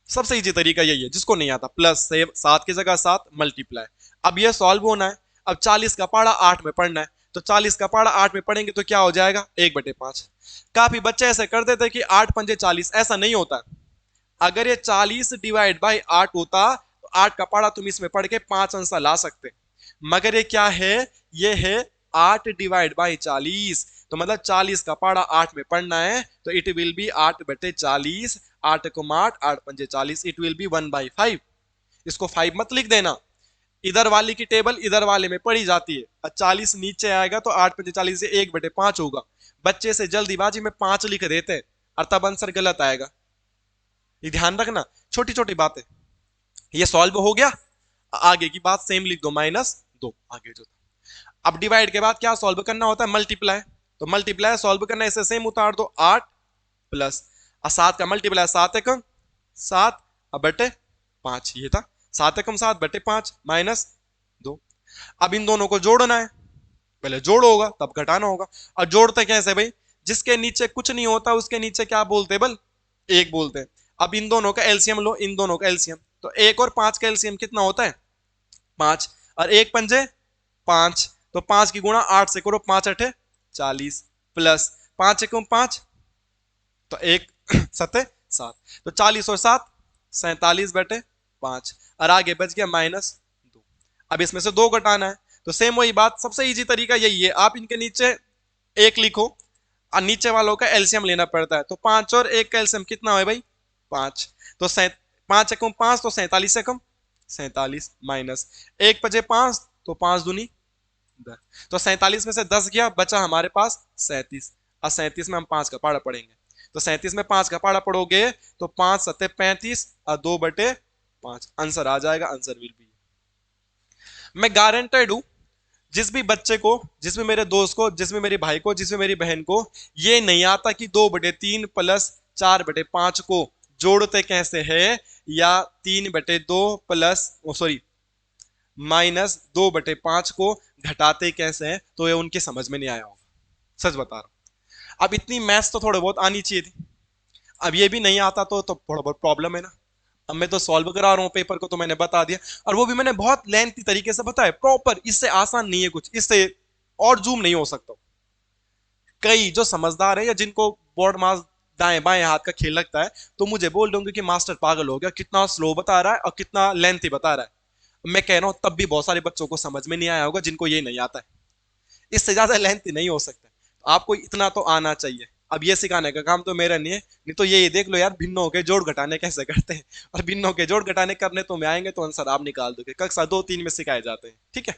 सबसे इजी तरीका यही है, जिसको नहीं आता प्लस से 7 की जगह 7 मल्टीप्लाई। अब ये सॉल्व होना है, अब 40 का पाड़ा 8 में पढ़ना है, तो 40 का पाड़ा 8 में पढ़ेंगे तो क्या हो जाएगा, 1/5। काफी बच्चे ऐसे कर देते कि 8 पंजे 40, ऐसा नहीं होता। अगर ये 40 डिवाइड बाई 8 होता तो 8 का पाड़ा तुम इसमें पढ़ के 5 आंसर ला सकते, मगर ये क्या है, ये है 8 डिवाइड बाई 40, तो मतलब 40 का पाड़ा 8 में पढ़ना है, तो इट विल बी 8/40, 8 को 8, 8 पंजे 40, इट विल बी 1/5। इसको 5 मत लिख देना, इधर वाली की टेबल इधर वाले में पढ़ी जाती है, और 40 नीचे आएगा तो 8 पंजे 40 से 1/5 होगा। बच्चे से जल्दीबाजी में 5 लिख देते हैं और तब आंसर गलत आएगा, ये ध्यान रखना, छोटी छोटी बातें। ये सॉल्व हो गया, आगे की बात सेम लिख दो, -2 आगे जो। अब डिवाइड के बाद क्या सॉल्व करना होता है, मल्टीप्लाई, तो मल्टीप्लाई सॉल्व करना, इसे सेम उतार दो, 8 प्लस 7 का मल्टीप्लाई 7 एकम 7 बटे 5, ये था 7 एकम 7 बटे 5 -2। अब इन दोनों को जोड़ना है, पहले जोड़ होगा तब घटाना होगा। और जोड़ते कैसे भाई, जिसके नीचे कुछ नहीं होता उसके नीचे क्या बोलते हैं बल, एक बोलते हैं। अब इन दोनों का एलसीएम लो, इन दोनों का एलसीएम, तो 1 और 5 का एलसीएम कितना होता है, 5, और 1 पंजे 5, तो 5 की गुणा 8 से करो, 5 अठे 40 प्लस 5 एकम 5, तो 1 सते 7, तो 40 और 7 47/5, और आगे बच गया -2। अब इसमें से 2 घटाना है, तो सेम वही बात, सबसे इजी तरीका यही है, आप इनके नीचे 1 लिखो और नीचे वालों का एलसीएम लेना पड़ता है, तो 5 और 1 का एलसीएम कितना है भाई, 5, तो 5 एकम 5, तो 47 एकम 47 माइनस 1 बजे 5, तो 5 दूनी 10, तो 47 में से 10 गया, बचा हमारे पास 37, और 37 में हम 5 का पाड़ा पढ़ेंगे, तो 37 में 5 का पाड़ा पढ़ोगे तो 5 सत्ते 35 और 2/5 आंसर आ जाएगा, आंसर विल बी। मैं गारंटेड हूं, जिस भी बच्चे को, जिस भी मेरे दोस्त को, जिस भी मेरे भाई को, जिस भी मेरी बहन को ये नहीं आता कि 2/3 प्लस 4/5 को जोड़ते कैसे है, या 3/2 प्लस सॉरी -2/5 को घटाते कैसे हैं, तो ये उनके समझ में नहीं आया होगा, सच बता रहा हूं। अब इतनी मैथ्स तो थोड़े बहुत आनी चाहिए थी, अब ये भी नहीं आता तो थोड़ा बहुत प्रॉब्लम है ना। अब मैं तो सॉल्व करा रहा हूँ पेपर को, तो मैंने बता दिया, और वो भी मैंने बहुत लेंथी तरीके से बताया प्रॉपर, इससे आसान नहीं है कुछ, इससे और जूम नहीं हो सकता। कई जो समझदार है या जिनको बोर्ड मास दाएं बाएं हाथ का खेल लगता है, तो मुझे बोल दोगे कि मास्टर पागल हो गया, कितना स्लो बता रहा है और कितना लेंथी बता रहा है। मैं कह रहा हूं तब भी बहुत सारे बच्चों को समझ में नहीं आया होगा जिनको ये नहीं आता है, इससे ज्यादा लेंथी नहीं हो सकता, तो आपको इतना तो आना चाहिए। अब ये सिखाने का काम तो मेरा नहीं है, नहीं तो ये देख लो यार भिन्नों के जोड़ घटाने कैसे करते हैं, और भिन्नों के जोड़ घटाने करने तो मैं आएंगे तो आंसर आप निकाल दोगे, कक्षा 2-3 में सिखाए जाते हैं, ठीक है।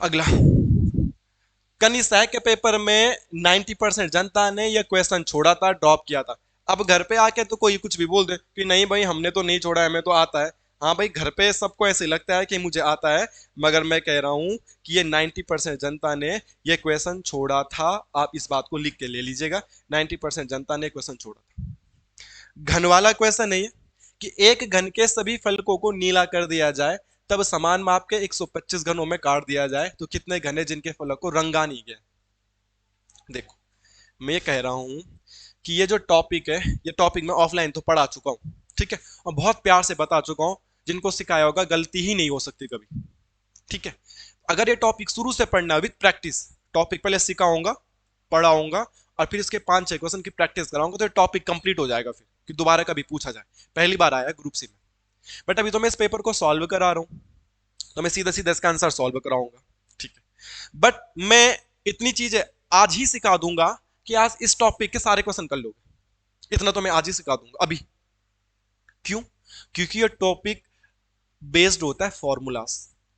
अगला, कनिष्ठ के पेपर में 90% जनता ने यह क्वेश्चन छोड़ा था, ड्रॉप किया था। अब घर पे आके तो कोई कुछ भी बोल दे कि नहीं भाई हमने तो नहीं छोड़ा है, हमें तो आता है। हाँ भाई, घर पे सबको ऐसे लगता है कि मुझे आता है, मगर मैं कह रहा हूं कि ये 90% जनता ने ये क्वेश्चन छोड़ा था, आप इस बात को लिख के ले लीजिएगा, 90% जनता ने क्वेश्चन छोड़ा था। घन वाला क्वेश्चन नहीं है कि एक घन के सभी फलकों को नीला कर दिया जाए, तब समान माप के 125 घनों में काट दिया जाए तो कितने घने जिनके फलक को रंगा नहीं गया। देखो मैं ये कह रहा हूं कि ये जो टॉपिक है, ये टॉपिक मैं ऑफलाइन तो पढ़ा चुका हूं, ठीक है, और बहुत प्यार से बता चुका हूं, जिनको सिखाया होगा गलती ही नहीं हो सकती कभी, ठीक है। अगर ये टॉपिक शुरू से पढ़ना विद प्रैक्टिस, टॉपिक पहले सिखाऊंगा, पढ़ाऊंगा, और फिर इसके 5-6 क्वेश्चन की प्रैक्टिस कराऊंगा, तो टॉपिक कंप्लीट हो जाएगा, फिर कि दोबारा कभी पूछा जाए। पहली बार आया ग्रुप सी में, बट अभी तो मैं इस पेपर को सॉल्व करा रहा हूं, तो मैं सीधा सीधा इसका आंसर सॉल्व कराऊंगा, ठीक है। बट मैं इतनी चीजें आज ही सिखा दूंगा कि आज इस टॉपिक के सारे क्वेश्चन कर लोगे, इतना तो मैं आज ही सिखा दूंगा अभी। क्यों? क्योंकि ये टॉपिक बेस्ड होता है फॉर्मूलास,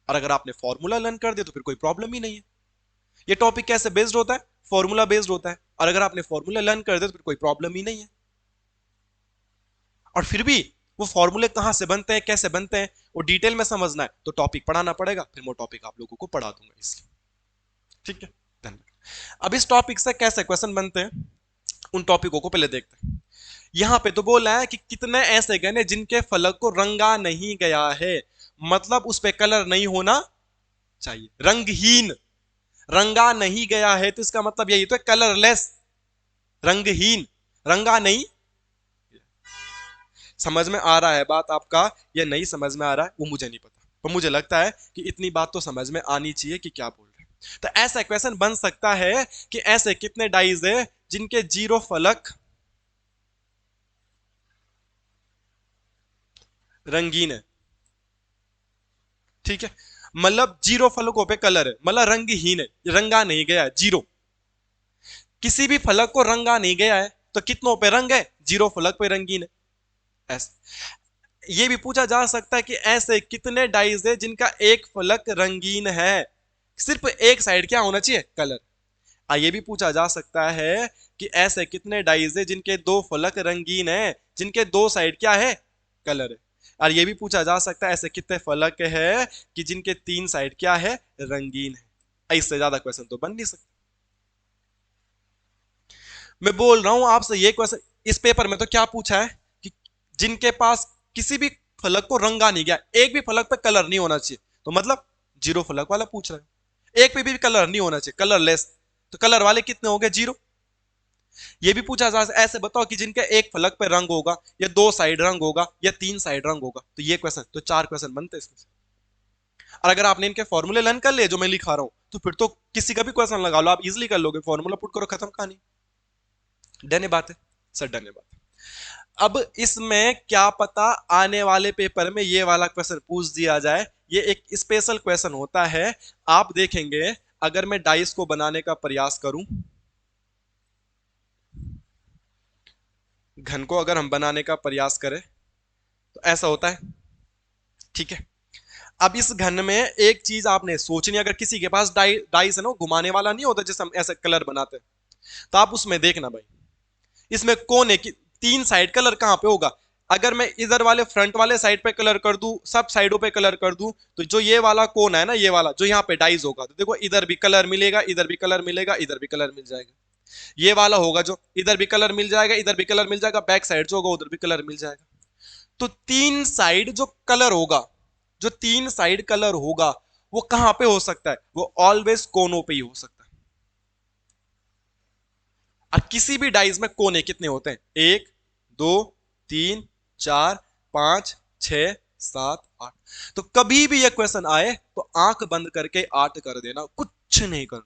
और अगर आपने फॉर्मूला लर्न कर दिया तो फिर कोई प्रॉब्लम ही नहीं है। ये टॉपिक कैसे बेस्ड होता है, फॉर्मूला बेस्ड होता है, और अगर आपने फॉर्मूला लर्न कर दिया तो फिर कोई प्रॉब्लम ही नहीं है। और फिर भी वो फॉर्मूले कहां से बनते हैं, कैसे बनते हैं, वो डिटेल में समझना है तो टॉपिक पढ़ाना पड़ेगा, फिर वो टॉपिक आप लोगों को पढ़ा दूंगा इसलिए, ठीक है। धन्यवाद। अब इस टॉपिक से कैसे क्वेश्चन बनते हैं, उन टॉपिकों को पहले देखते हैं। यहां पे तो बोला है कि कितने ऐसे गण हैं जिनके फलक को रंगा नहीं गया है, मतलब उस पे कलर नहीं होना चाहिए, रंगहीन। रंगा नहीं गया है तो इसका मतलब यही तो है, कलरलेस, रंगहीन, रंगा नहीं। समझ में आ रहा है बात आपका या नहीं समझ में आ रहा है वो मुझे नहीं पता, पर मुझे लगता है कि इतनी बात तो समझ में आनी चाहिए कि क्या बोल रहे हैं। तो ऐसा क्वेश्चन बन सकता है कि ऐसे कितने डाइज है जिनके जीरो फलक रंगीन है, ठीक है, मतलब जीरो फलकों पे कलर है, मतलब रंगहीन है, रंगा नहीं गया है, जीरो, किसी भी फलक को रंगा नहीं गया है, तो कितनों पे रंग है, जीरो फलक पे रंगीन है। ऐसा ये भी पूछा जा सकता है कि ऐसे कितने डाइज है जिनका एक फलक रंगीन है, सिर्फ एक साइड क्या होना चाहिए, कलर। ये भी पूछा जा सकता है कि ऐसे कितने डाइज है जिनके दो फलक रंगीन है, जिनके दो साइड क्या है, कलर है। और ये भी पूछा जा सकता है ऐसे कितने फलक है कि जिनके तीन साइड क्या है, रंगीन है। इससे ज्यादा क्वेश्चन तो बन नहीं सकता। मैं बोल रहा हूं आपसे ये क्वेश्चन, इस पेपर में तो क्या पूछा है कि जिनके पास किसी भी फलक को रंगा नहीं गया, एक भी फलक पे कलर नहीं होना चाहिए, तो मतलब जीरो फलक वाला पूछ रहा है, एक पे भी कलर नहीं होना चाहिए, कलरलेस, तो कलर वाले कितने हो गए, जीरो। ये भी पूछा जा सकता है ऐसे बताओ कि जिनके एक फलक पे रंग होगा, या दो साइड रंग होगा, या तीन साइड रंग होगा, तो ये क्वेश्चन, तो चार क्वेश्चन बनते हैं इसमें से। और अगर आपने इनके फॉर्मूले लर्न कर लिए जो मैं लिखा रहा हूं, तो फिर तो किसी का भी क्वेश्चन लगा लो, आप इजिली कर लोगे, फॉर्मूला पुट करो, खत्म कहानी। डन बात है सर, डन बात है। अब इसमें क्या पता आने वाले पेपर में ये वाला क्वेश्चन पूछ दिया जाए, ये एक स्पेशल क्वेश्चन होता है। आप देखेंगे अगर मैं डाइस को बनाने का प्रयास करूं, घन को अगर हम बनाने का प्रयास करें तो ऐसा होता है, ठीक है। अब इस घन में एक चीज आपने सोचनी, अगर किसी के पास डाइस है ना, घुमाने वाला नहीं होता जैसे हम ऐसा कलर बनाते हैं, तो आप उसमें देखना भाई, इसमें कोने की तीन साइड कलर कहां पे होगा। अगर मैं इधर वाले फ्रंट वाले साइड पे कलर कर दूं, सब साइडों पे कलर कर दूं, तो जो ये वाला कोना है ना, ये वाला जो यहाँ पे डाइज होगा, तो देखो इधर भी कलर मिलेगा, इधर भी कलर मिलेगा, इधर भी कलर मिल जाएगा। ये वाला होगा जो इधर भी कलर मिल जाएगा, इधर भी कलर मिल जाएगा, बैक साइड जो होगा उधर भी कलर मिल जाएगा। तो तीन साइड जो कलर होगा, जो तीन साइड कलर होगा, वो कहां पे हो सकता है, वो ऑलवेज कोनों पे ही हो सकता है। और किसी भी डाइज में कोने कितने होते हैं, एक, दो, तीन, चार, पांच, छ, सात, आठ। तो कभी भी ये क्वेश्चन आए तो आंख बंद करके आठ कर देना, कुछ नहीं करना।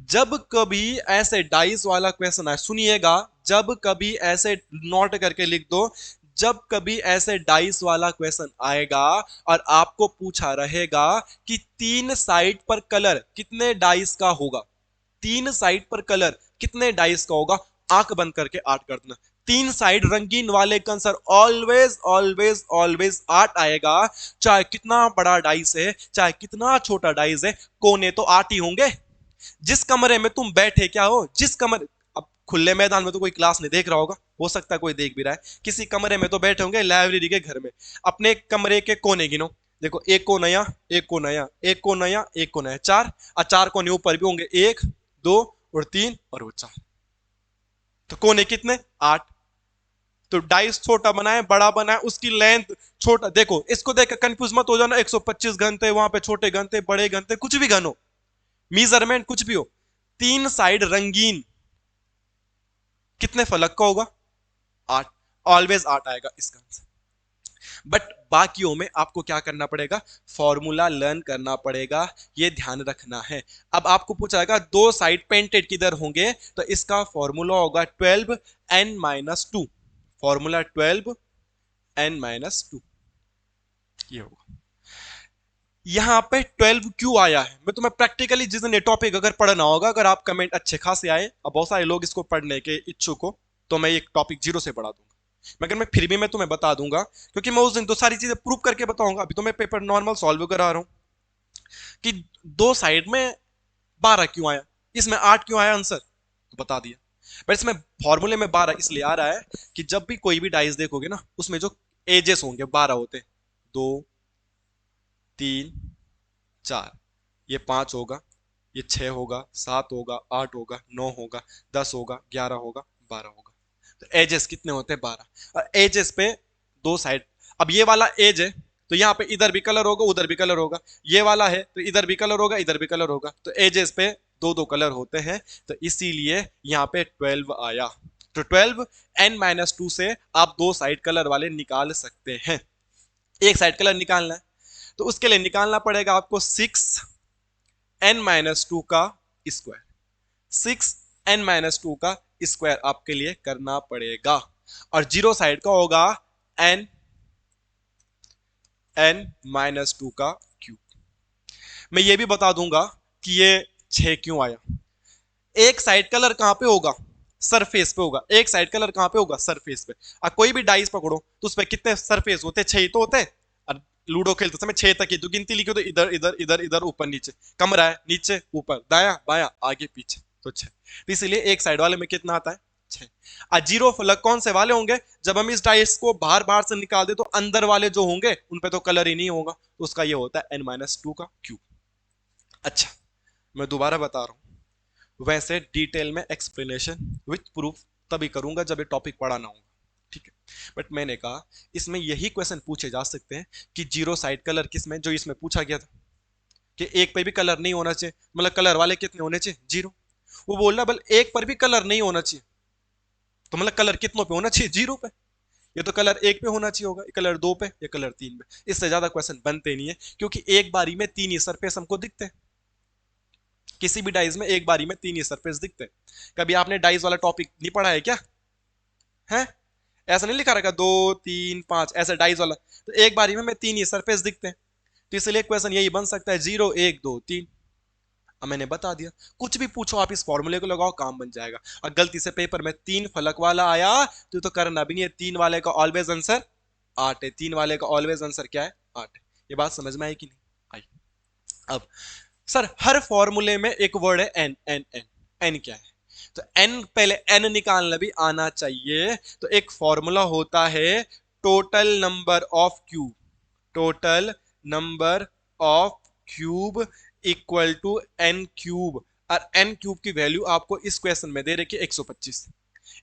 जब कभी ऐसे डाइस वाला क्वेश्चन आए, सुनिएगा, जब कभी ऐसे नोट करके लिख दो, जब कभी ऐसे डाइस वाला क्वेश्चन आएगा और आपको पूछा रहेगा कि तीन साइड पर कलर कितने डाइस का होगा, तीन साइड पर कलर कितने डाइस का होगा, आंख बंद करके आठ कर देना। तीन साइड रंगीन वाले का आंसर ऑलवेज ऑलवेज ऑलवेज आठ आएगा, चाहे कितना बड़ा डाइस है, चाहे कितना छोटा डाइस है, कोने तो आठ ही होंगे। जिस कमरे में तुम बैठे क्या हो, जिस कमरे, अब खुले मैदान में तो कोई क्लास नहीं देख रहा होगा, हो सकता है कोई देख भी रहा है, किसी कमरे में तो बैठे होंगे, लाइब्रेरी के घर में, अपने कमरे के कोने गिनो, देखो एक को नया, एक को नया, एक को नया, एक को नया, चार, और चार कोने ऊपर भी होंगे, एक, दो और तीन और वो चार, तो कोने कितने, आठ। तो डाइस छोटा बनाए बड़ा बनाए, उसकी लेंथ छोटा, देखो इसको देख कंफ्यूज मत हो जाना, 125 घन थे वहां पे, छोटे घन थे, बड़े घन थे, कुछ भी घन हो, मीजरमेंट कुछ भी हो, तीन साइड रंगीन, कितने फलक का होगा, आठ, ऑलवेज आठ आएगा इसका आंसर। बट बाकियों में आपको क्या करना पड़ेगा, फॉर्मूला लर्न करना पड़ेगा, ये ध्यान रखना है। अब आपको पूछा जाएगा दो साइड पेंटेड किधर होंगे, तो इसका फॉर्मूला होगा 12n-2, फॉर्मूला 12n-2, ये होगा। यहां पे 12 क्यों आया है, मैं तुम्हें प्रैक्टिकली जिस दिन ये टॉपिक अगर पढ़ना होगा, अगर आप कमेंट अच्छे खासे आए, अब बहुत सारे लोग इसको पढ़ने के इच्छुक हो, तो मैं ये टॉपिक जीरो से पढ़ा दूंगा, मगर मैं फिर भी मैं तुम्हें बता दूंगा, क्योंकि मैं उस दिन तो सारी चीजें प्रूव करके बताऊंगा, अभी तो मैं पेपर नॉर्मल सॉल्व करा रहा हूं कि दो साइड में 12 क्यों आया, इसमें 8 क्यों आया आंसर, तो बता दिया। पर इसमें फॉर्मूले में 12 इसलिए आ रहा है कि जब भी कोई भी डाइस देखोगे ना, उसमें जो एजेस होंगे 12 होते, दो, तीन, चार, ये पांच होगा, ये छह होगा, सात होगा, आठ होगा, नौ होगा, 10 होगा, 11 होगा, 12 होगा, तो एजेस कितने होते हैं 12, और एजेस पे दो साइड, अब ये वाला एज है तो यहाँ पे इधर भी कलर होगा उधर भी कलर होगा, ये वाला है तो इधर भी कलर होगा इधर भी कलर होगा, तो एजेस पे दो दो कलर होते हैं, तो इसीलिए यहाँ पे 12 आया। तो 12 n-2 से आप दो साइड कलर वाले निकाल सकते हैं। एक साइड कलर निकालना है तो उसके लिए निकालना पड़ेगा आपको 6n-2 का स्क्वायर, 6n-2 का स्क्वायर आपके लिए करना पड़ेगा, और जीरो साइड का होगा n-2 का क्यूब। मैं ये भी बता दूंगा कि ये 6 क्यों आया। एक साइड कलर कहां पे होगा, सरफेस पे होगा, एक साइड कलर कहां पे होगा, सरफेस पे। अब कोई भी डाइस पकड़ो तो उस पर कितने सरफेस होते हैं, 6 ही तो होते हैं। और लूडो खेलते समय 6 तक ही तो गिनती लिखी, तो इधर इधर इधर इधर ऊपर नीचे, कमरा है नीचे ऊपर दाया बाया आगे पीछे, तो 6। तो इसलिए एक साइड वाले में कितना आता है, 6। और जीरो फलक कौन से वाले होंगे, जब हम इस डाइस को बाहर बाहर से निकाल दे तो अंदर वाले जो होंगे उन पे तो कलर ही नहीं होगा, तो उसका ये होता है n-2 का क्यूब। अच्छा, मैं दोबारा बता रहा हूं, वैसे डिटेल में एक्सप्लेनेशन विथ प्रूफ तभी करूंगा जब ये टॉपिक पढ़ाना होगा, ठीक है। बट मैंने कहा इसमें यही क्वेश्चन पूछे जा सकते हैं कि जीरो साइड कलर किसमें, जो इसमें पूछा गया था कि एक पे भी कलर नहीं होना चाहिए, मतलब कलर वाले कितने होने चाहिए, जीरो। वो बोल रहा बल एक पर भी कलर नहीं होना चाहिए, तो मतलब कलर कितनों पे होना चाहिए, जीरो पे। ये तो कलर एक पे होना चाहिए होगा, ये कलर दो पे, ये कलर तीन पे। इससे ज्यादा क्वेश्चन बनते नहीं है, क्योंकि एक बारी में तीन ही सरफेस हमको दिखते हैं। किसी भी डाइज में एक बारी में तीन ही सरफेस दिखते हैं। कभी आपने डाइज वाला टॉपिक नहीं पढ़ा है क्या, है? ऐसा नहीं लिखा रखा 2 3 5 ऐसा डाइज वाला, तो एक बारी में तीन ही सरफेस दिखते हैं। तो इसलिए क्वेश्चन यही बन सकता है 0 1 2 3। अब मैंने बता दिया, कुछ भी पूछो आप इस फॉर्मूले को लगाओ काम बन जाएगा। और गलती से पेपर में तीन फलक वाला आया तो करना भी नहीं है, तीन वाले का ऑलवेज आंसर 8 है, तीन वाले का ऑलवेज आंसर क्या है, 8 है। ये बात समझ में आई कि नहीं आई? अब सर हर फॉर्मूले में एक वर्ड है एन, एन एन, एन क्या है, तो एन पहले एन निकालना भी आना चाहिए। तो एक फॉर्मूला होता है total number of cube, total number of cube equal to N cube. और एन क्यूब की वैल्यू आपको इस क्वेश्चन में दे रखी है 125,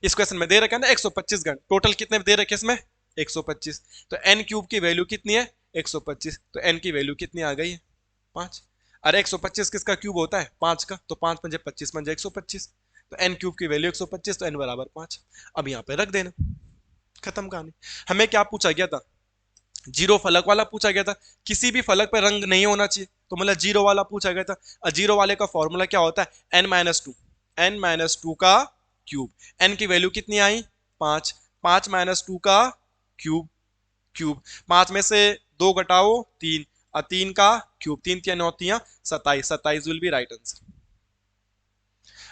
इस क्वेश्चन में दे रखा है ना 125 गण, टोटल कितने दे रखे इसमें 125, तो एन क्यूब की वैल्यू कितनी है 125, तो एन की वैल्यू कितनी आ गई है 5। अरे 125 किसका क्यूब होता है 5 का, तो 5 पंजे 25 पंजे 125, तो एन क्यूब की वैल्यू 125, तो एन बराबर 5। अब यहाँ पे रख देना, खत्म कहानी। हमें क्या पूछा गया था, जीरो फलक वाला पूछा गया था, किसी भी फलक पर रंग नहीं होना चाहिए, तो मतलब जीरो वाला पूछा गया था। और जीरो वाले का फॉर्मूला क्या होता है n-2, n-2 का क्यूब। n की वैल्यू कितनी आई 5, 5-2 का क्यूब, क्यूब 5 में से 2 घटाओ 3, और 3 का cube, 3 3 9 3 27, 27 will be right answer.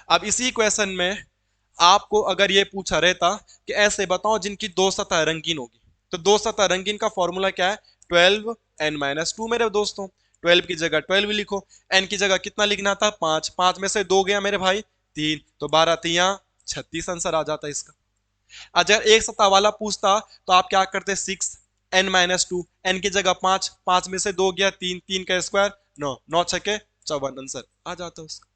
अब इसी क्वेश्चन में आपको अगर ये पूछा रहता कि ऐसे बताओ जिनकी दो सतह रंगीन होगी, तो दो सतह रंगीन का फॉर्मूला क्या है 12n-2 मेरे दोस्तों। 12 की जगह 12 लिखो, n की जगह कितना लिखना था 5, 5 में से 2 गया मेरे भाई 3, तो 12 3 36 आंसर आ जाता इसका। अगर एक सतह वाला पूछता तो आप क्या करते 6n-2, n की जगह 5, 5 में से 2 गया 3, 3 का स्क्वायर 9, 9 छके 54 आंसर आ जाता उसका।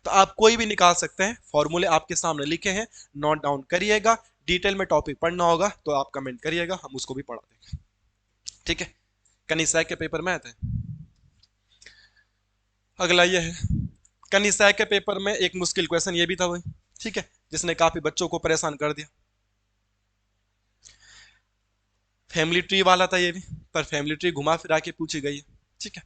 तो आप कोई भी निकाल सकते हैं, फॉर्मूले आपके सामने लिखे हैं, नोट डाउन करिएगा। डिटेल में टॉपिक पढ़ना होगा तो आप कमेंट करिएगा, हम उसको भी पढ़ा देंगे, ठीक है। कनिष्ठ के पेपर में आते हैं। अगला ये है, कनिष्ठ के पेपर में एक मुश्किल क्वेश्चन ये भी था वही, ठीक है, जिसने काफी बच्चों को परेशान कर दिया। फैमिली ट्री वाला था ये भी, पर फैमिली ट्री घुमा फिरा के पूछी गई है, ठीक है।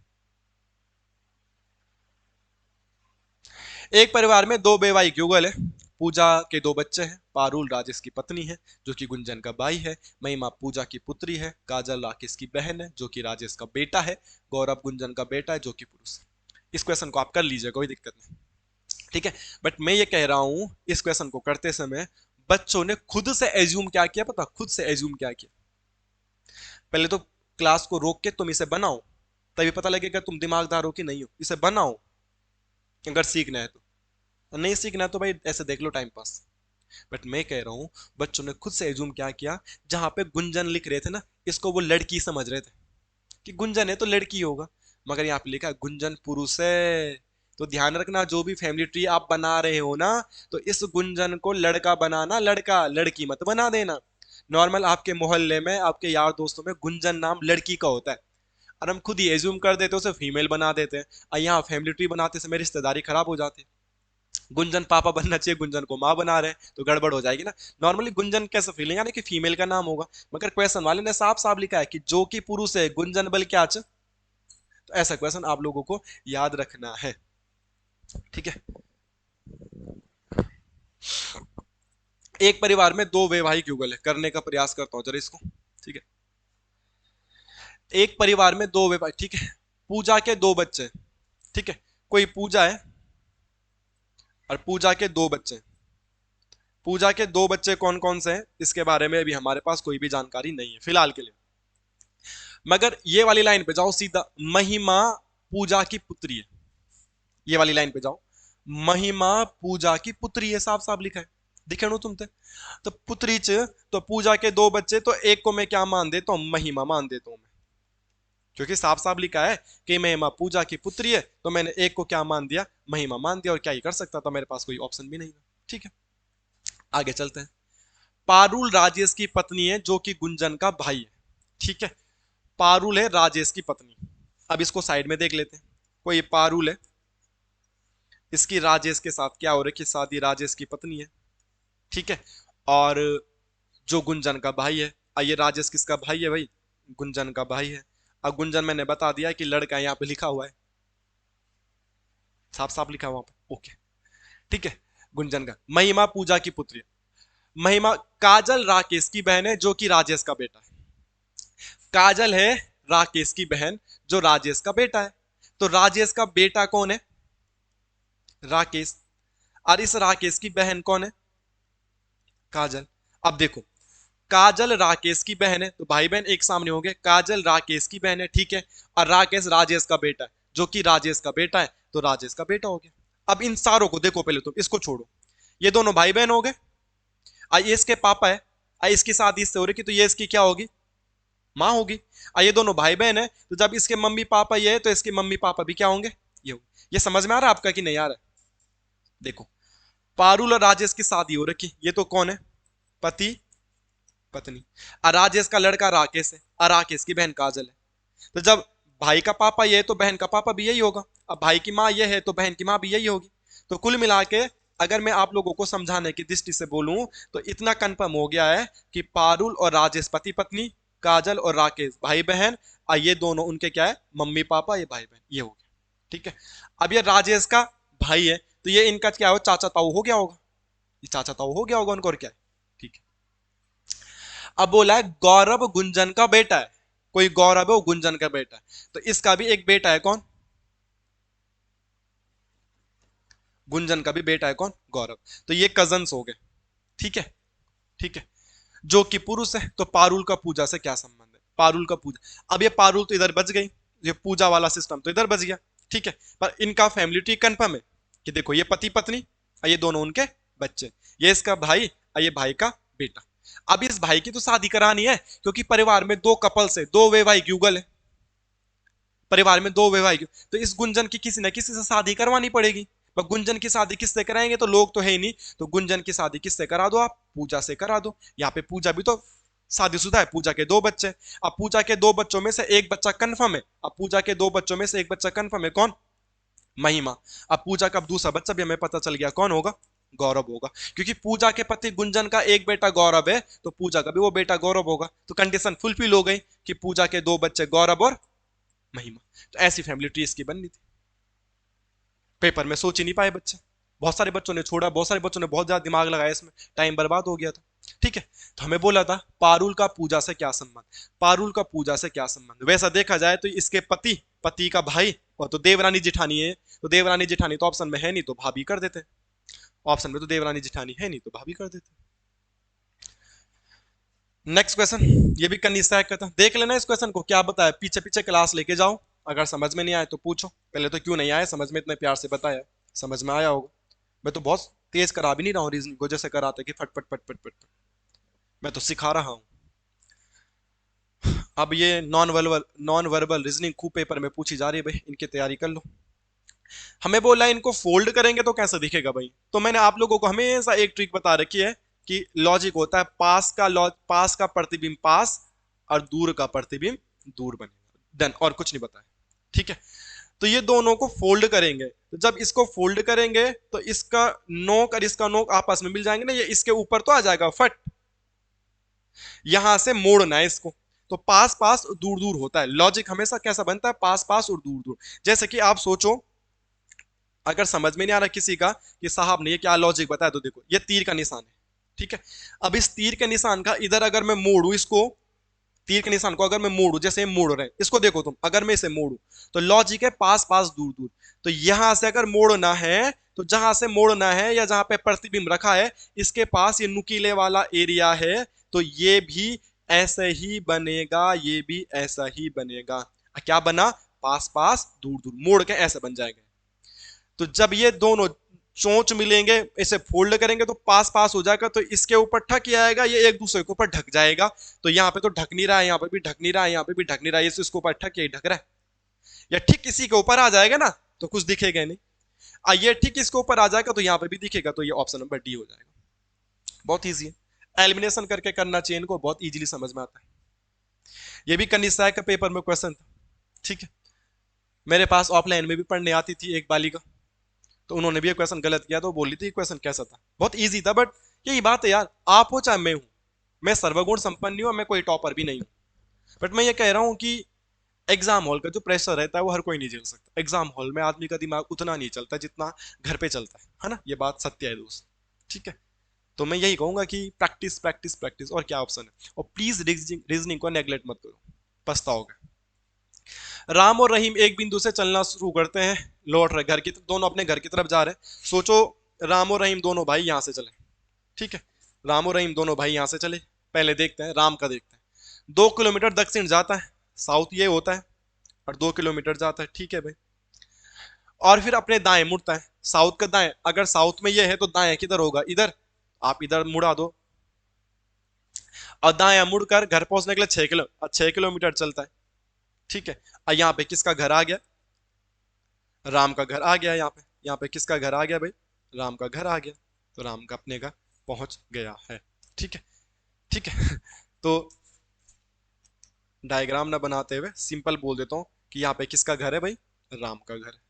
एक परिवार में दो वैवाहिक युगल है, पूजा के दो बच्चे हैं, पारुल राजेश की पत्नी है जो कि गुंजन का भाई है, महिमा पूजा की पुत्री है, काजल राकेश की बहन है जो कि राजेश का बेटा है, गौरव गुंजन का बेटा है जो कि पुरुष है। इस क्वेश्चन को आप कर लीजिए, कोई दिक्कत नहीं, ठीक है। बट मैं ये कह रहा हूं इस क्वेश्चन को करते समय बच्चों ने खुद से एज्यूम क्या किया पता, खुद से एज्यूम क्या किया, पहले तो क्लास को रोक के तुम इसे बनाओ, तभी पता लगेगा तुम दिमागदार हो कि नहीं हो। इसे बनाओ अगर सीखना है तो, नहीं सीखना है तो भाई ऐसे देख लो टाइम पास। बट मैं कह रहा हूं बच्चों ने खुद से एज्यूम क्या किया, जहां पे गुंजन लिख रहे थे ना, इसको वो लड़की समझ रहे थे कि गुंजन है तो लड़की होगा, मगर यहाँ पे लिखा है गुंजन पुरुष है, तो ध्यान रखना, जो भी फैमिली ट्री आप बना रहे हो ना, तो इस गुंजन को लड़का बनाना, लड़का, लड़की मत बना देना। नॉर्मल आपके मोहल्ले में, आपके यार दोस्तों में गुंजन नाम लड़की का होता है, और हम खुद ही एज्यूम कर देते हैं, उसे फीमेल बना देते हैं, और यहाँ फैमिली ट्री बनाते समय रिश्तेदारी खराब हो जाती है। गुंजन पापा बनना चाहिए, गुंजन को माँ बना रहे हैं, तो गड़बड़ हो जाएगी ना। नॉर्मली गुंजन कैसे फीलिंग, यानी कि फीमेल का नाम होगा, मगर क्वेश्चन वाले ने साफ साफ लिखा है कि जो कि पुरुष है गुंजन बल क्या च। तो ऐसा क्वेश्चन आप लोगों को याद रखना है, ठीक है। एक परिवार में दो वैवाहिक युगल है, करने का प्रयास करता हूं जरा इसको, ठीक है। एक परिवार में दो वैवाहिक, ठीक है, पूजा के दो बच्चे, ठीक है, कोई पूजा है और पूजा के दो बच्चे। पूजा के दो बच्चे कौन कौन से हैं, इसके बारे में अभी हमारे पास कोई भी जानकारी नहीं है फिलहाल के लिए। मगर ये वाली लाइन पे जाओ सीधा, महिमा पूजा की पुत्री है, ये वाली लाइन पे जाओ, महिमा पूजा की पुत्री है, साफ साफ लिखा है, दिखे नो तुमते। तो पुत्री च, तो पूजा के दो बच्चे, तो एक को मैं क्या मान देता हूं, महिमा मान देता हूं मैं, क्योंकि साफ साफ लिखा है कि महिमा पूजा की पुत्री है, तो मैंने एक को क्या मान दिया, महिमा मान दिया, और क्या ही कर सकता था, मेरे पास कोई ऑप्शन भी नहीं था, ठीक है। आगे चलते हैं। पारुल राजेश की पत्नी है, जो कि गुंजन का भाई है, ठीक है। पारुल है राजेश की पत्नी। अब इसको साइड में देख लेते हैं। कोई पारुल है, इसकी राजेश के साथ क्या हो रही है, शादी, राजेश की पत्नी है, ठीक है। और जो गुंजन का भाई है, ये राजेश किसका भाई है भाई, गुंजन का भाई है। अब गुंजन मैंने बता दिया कि लड़का यहाँ पे लिखा हुआ है, साफ साफ लिखा हुआ पे, ओके, ठीक है। गुंजन का, महिमा पूजा की पुत्री है। महिमा काजल राकेश की बहन है, जो कि राजेश का बेटा है। काजल है राकेश की बहन, जो राजेश का बेटा है। तो राजेश का बेटा कौन है, राकेश, और इस राकेश की बहन कौन है, काजल। अब देखो, काजल राकेश की बहन है, तो भाई बहन एक सामने हो गए, काजल राकेश की बहन है, ठीक है, और राकेश राजेश का बेटा है, जो कि राजेश का बेटा है, तो राजेश का बेटा हो गया। अब इन सारों को देखो, पहले तुम इसको छोड़ो, ये दोनों भाई बहन हो गए, ये इसके पापा है, इसकी शादी इससे हो रही, तो ये इसकी क्या होगी, माँ होगी। ये दोनों भाई बहन है, तो जब इसके मम्मी पापा ये है, तो इसके मम्मी पापा भी क्या होंगे, ये होंगे। ये समझ में आ रहा है आपका कि नहीं आ रहा है। देखो, पारुल और राजेश की शादी हो रखी, ये तो कौन है, पति पत्नी। और राजेश का लड़का राकेश है, और राकेश की बहन काजल है। तो जब भाई का पापा ये है, तो बहन का पापा भी यही होगा। अब भाई की माँ ये है, तो बहन की माँ भी यही होगी। तो कुल मिला के अगर मैं आप लोगों को समझाने की दृष्टि से बोलूं, तो इतना कंफर्म हो गया है कि पारुल और राजेश पति पत्नी, काजल और राकेश भाई बहन, और ये दोनों उनके क्या है, मम्मी पापा, ये भाई बहन, ये हो गया, ठीक है। अब ये राजेश का भाई है, तो ये इनका क्या हो, चाचा ताऊ हो गया होगा, ये चाचा ताऊ हो गया होगा उनको, और क्या है, ठीक है। अब बोला है गौरव गुंजन का बेटा है, कोई गौरव है वो गुंजन का बेटा है, तो इसका भी एक बेटा है, कौन, गुंजन का भी बेटा है, कौन, गौरव। तो ये कजन्स हो गए, ठीक है, ठीक है। जो कि पुरुष है, तो पारुल का पूजा से क्या संबंध है, पारुल का पूजा। अब ये पारुल तो इधर बच गई, ये पूजा वाला सिस्टम तो इधर बच गया, ठीक है। पर इनका फैमिली ट्री कंफर्म है कि देखो, ये पति पत्नी, ये दोनों उनके बच्चे, ये इसका भाई, ये भाई का बेटा। अब इस भाई की तो शादी करानी है, क्योंकि परिवार में दो कपल से, दो वैवाहिक युगल है, परिवार में दो वैवाहिक, तो इस गुंजन की किसी न किसी से शादी करवानी पड़ेगी। पर गुंजन की शादी किससे कराएंगे, तो लोग तो है ही नहीं, तो गुंजन की शादी किससे करा दो आप, पूजा से करा दो। यहाँ पे पूजा भी तो शादीशुदा है, पूजा के दो बच्चे। अब पूजा के दो बच्चों में से एक बच्चा कंफर्म है, अब पूजा के दो बच्चों में से एक बच्चा कंफर्म है, कौन, महिमा। अब पूजा का दूसरा बच्चा भी हमें पता चल गया, कौन होगा, गौरव होगा, क्योंकि पूजा के पति गुंजन का एक बेटा गौरव है, तो पूजा का भी वो बेटा गौरव होगा। तो कंडीशन फुलफिल हो गई कि पूजा के दो बच्चे गौरव और महिमा। तो ऐसी फैमिली ट्री इसकी बननी थी, पेपर में सोच ही नहीं पाए बच्चे, बहुत सारे बच्चों ने छोड़ा, बहुत सारे बच्चों ने बहुत ज्यादा दिमाग लगाया इसमें, टाइम बर्बाद हो गया था, ठीक है। तो हमें बोला था पारुल का पूजा से क्या संबंध, पारुल का पूजा से क्या संबंध। वैसा देखा जाए तो इसके पति, पति का भाई, और तो देवरानी जिठानी है, तो देवरानी जिठानी तो ऑप्शन में है नहीं, तो भाभी कर देते, ऑप्शन में तो देवरानी जिठानी है नहीं, तो भाभी कर देते। नेक्स्ट क्वेश्चन, ये भी कन्नी सहायक का था, देख लेना इस क्वेश्चन को, क्या बताया, पीछे पीछे क्लास लेके जाओ, अगर समझ में नहीं आए तो पूछो। पहले तो क्यों नहीं आया समझ में, इतने प्यार से बताया, समझ में आया होगा। मैं तो बहुत तेज करा भी नहीं रहा हूँ रीजनिंग को, जैसे कराते कि फट फट फट फट फट, मैं तो सिखा रहा हूँ। अब ये नॉन वर्बल रीजनिंग खूब पेपर में पूछी जा रही है भाई, इनकी तैयारी कर लो। हमें बोला इनको फोल्ड करेंगे तो कैसा दिखेगा भाई। तो मैंने आप लोगों को हमेशा एक ट्रिक बता रखी है कि लॉजिक होता है पास का प्रतिबिंब पास और दूर का प्रतिबिंब दूर बनेगा, डन, और कुछ नहीं बताया। ठीक है, तो ये दोनों को फोल्ड करेंगे, तो जब इसको फोल्ड करेंगे तो इसका नोक और इसका नोक आपस में मिल जाएंगे ना, ये इसके ऊपर तो आ जाएगा फट, यहां से मोड़ना है इसको। तो पास पास दूर दूर होता है, लॉजिक हमेशा कैसा बनता है, पास पास और दूर दूर। जैसे कि आप सोचो, अगर समझ में नहीं आ रहा किसी का कि साहब ने ये क्या लॉजिक बताया, तो देखो ये तीर का निशान है, ठीक है। अब इस तीर के निशान का इधर अगर मैं मोड़ू इसको, तीर के निशान को अगर मैं मोड़ू, जैसे मोड़ रहे हैं इसको, देखो तुम, अगर मैं इसे मोड़ू तो लॉजिक है पास पास दूर दूर। तो यहां से अगर मोड़ना है तो जहां से मोड़ना है या जहां पे प्रतिबिंब रखा है इसके पास ये नुकीले वाला एरिया है, तो ये भी ऐसे ही बनेगा, ये भी ऐसा ही बनेगा। क्या बना, पास पास दूर दूर, मोड़ के ऐसे बन जाएगा। तो जब ये दोनों चोंच मिलेंगे, इसे फोल्ड करेंगे तो पास पास हो जाएगा, तो इसके ऊपर ठक ही आएगा, ये एक दूसरे के ऊपर ढक जाएगा। तो यहाँ पे तो ढक नहीं रहा है, यहाँ पे भी ढक नहीं रहा है, यहाँ पे भी ढक नहीं रहा है, इसके ऊपर ठक यही ढक रहा है। या ठीक इसी के ऊपर आ जाएगा ना तो कुछ दिखेगा नहीं, ये ठीक इसके ऊपर आ जाएगा तो यहाँ पे भी दिखेगा, तो ये ऑप्शन नंबर डी हो जाएगा। बहुत ईजी है, एलिमिनेशन करके करना चेन को, बहुत इजीली समझ में आता है। ये भी कनिष्ठ का पेपर में क्वेश्चन था, ठीक है। मेरे पास ऑफलाइन में भी पढ़ने आती थी एक बालिका, तो उन्होंने भी ये क्वेश्चन गलत किया, तो बोली थी क्वेश्चन कैसा था, बहुत इजी था। बट यही बात है यार, आप हो चाहे मैं हूं, मैं सर्वगुण संपन्न नहीं हूं, मैं कोई टॉपर भी नहीं हूं, बट मैं ये कह रहा हूं कि एग्जाम हॉल का जो प्रेशर रहता है वो हर कोई नहीं झेल सकता। एग्जाम हॉल में आदमी का दिमाग उतना नहीं चलता जितना घर पे चलता है ना, ये बात सत्य है दोस्त, ठीक है। तो मैं यही कहूंगा कि प्रैक्टिस प्रैक्टिस प्रैक्टिस, और क्या ऑप्शन है। और प्लीज रीजनिंग को नेग्लेक्ट मत करो, पछताओगे। राम और रहीम एक बिंदु से चलना शुरू करते हैं, लौट रहे घर की, दोनों अपने घर की तरफ जा रहे हैं। सोचो राम और रहीम दोनों भाई यहां से चले, ठीक है। राम और रहीम दोनों भाई यहां से चले, पहले देखते हैं राम का, देखते हैं 2 किलोमीटर दक्षिण जाता है, साउथ ये होता है, और 2 किलोमीटर जाता है, ठीक है भाई। और फिर अपने दाएं मुड़ता है, साउथ का दाएं, अगर साउथ में ये है तो दाएं किधर होगा, इधर, आप इधर मुड़ा दो, और दाएं मुड़कर घर पहुंचने के लिए 6 किलोमीटर चलता है, ठीक है। और यहाँ पे किसका घर आ गया, राम का घर आ गया। यहाँ पे किसका घर आ गया भाई, राम का घर आ गया, तो राम का अपने घर पहुंच गया है, ठीक है, ठीक है। तो डायग्राम ना बनाते हुए सिंपल बोल देता हूं कि यहाँ पे किसका घर है भाई, राम का घर है।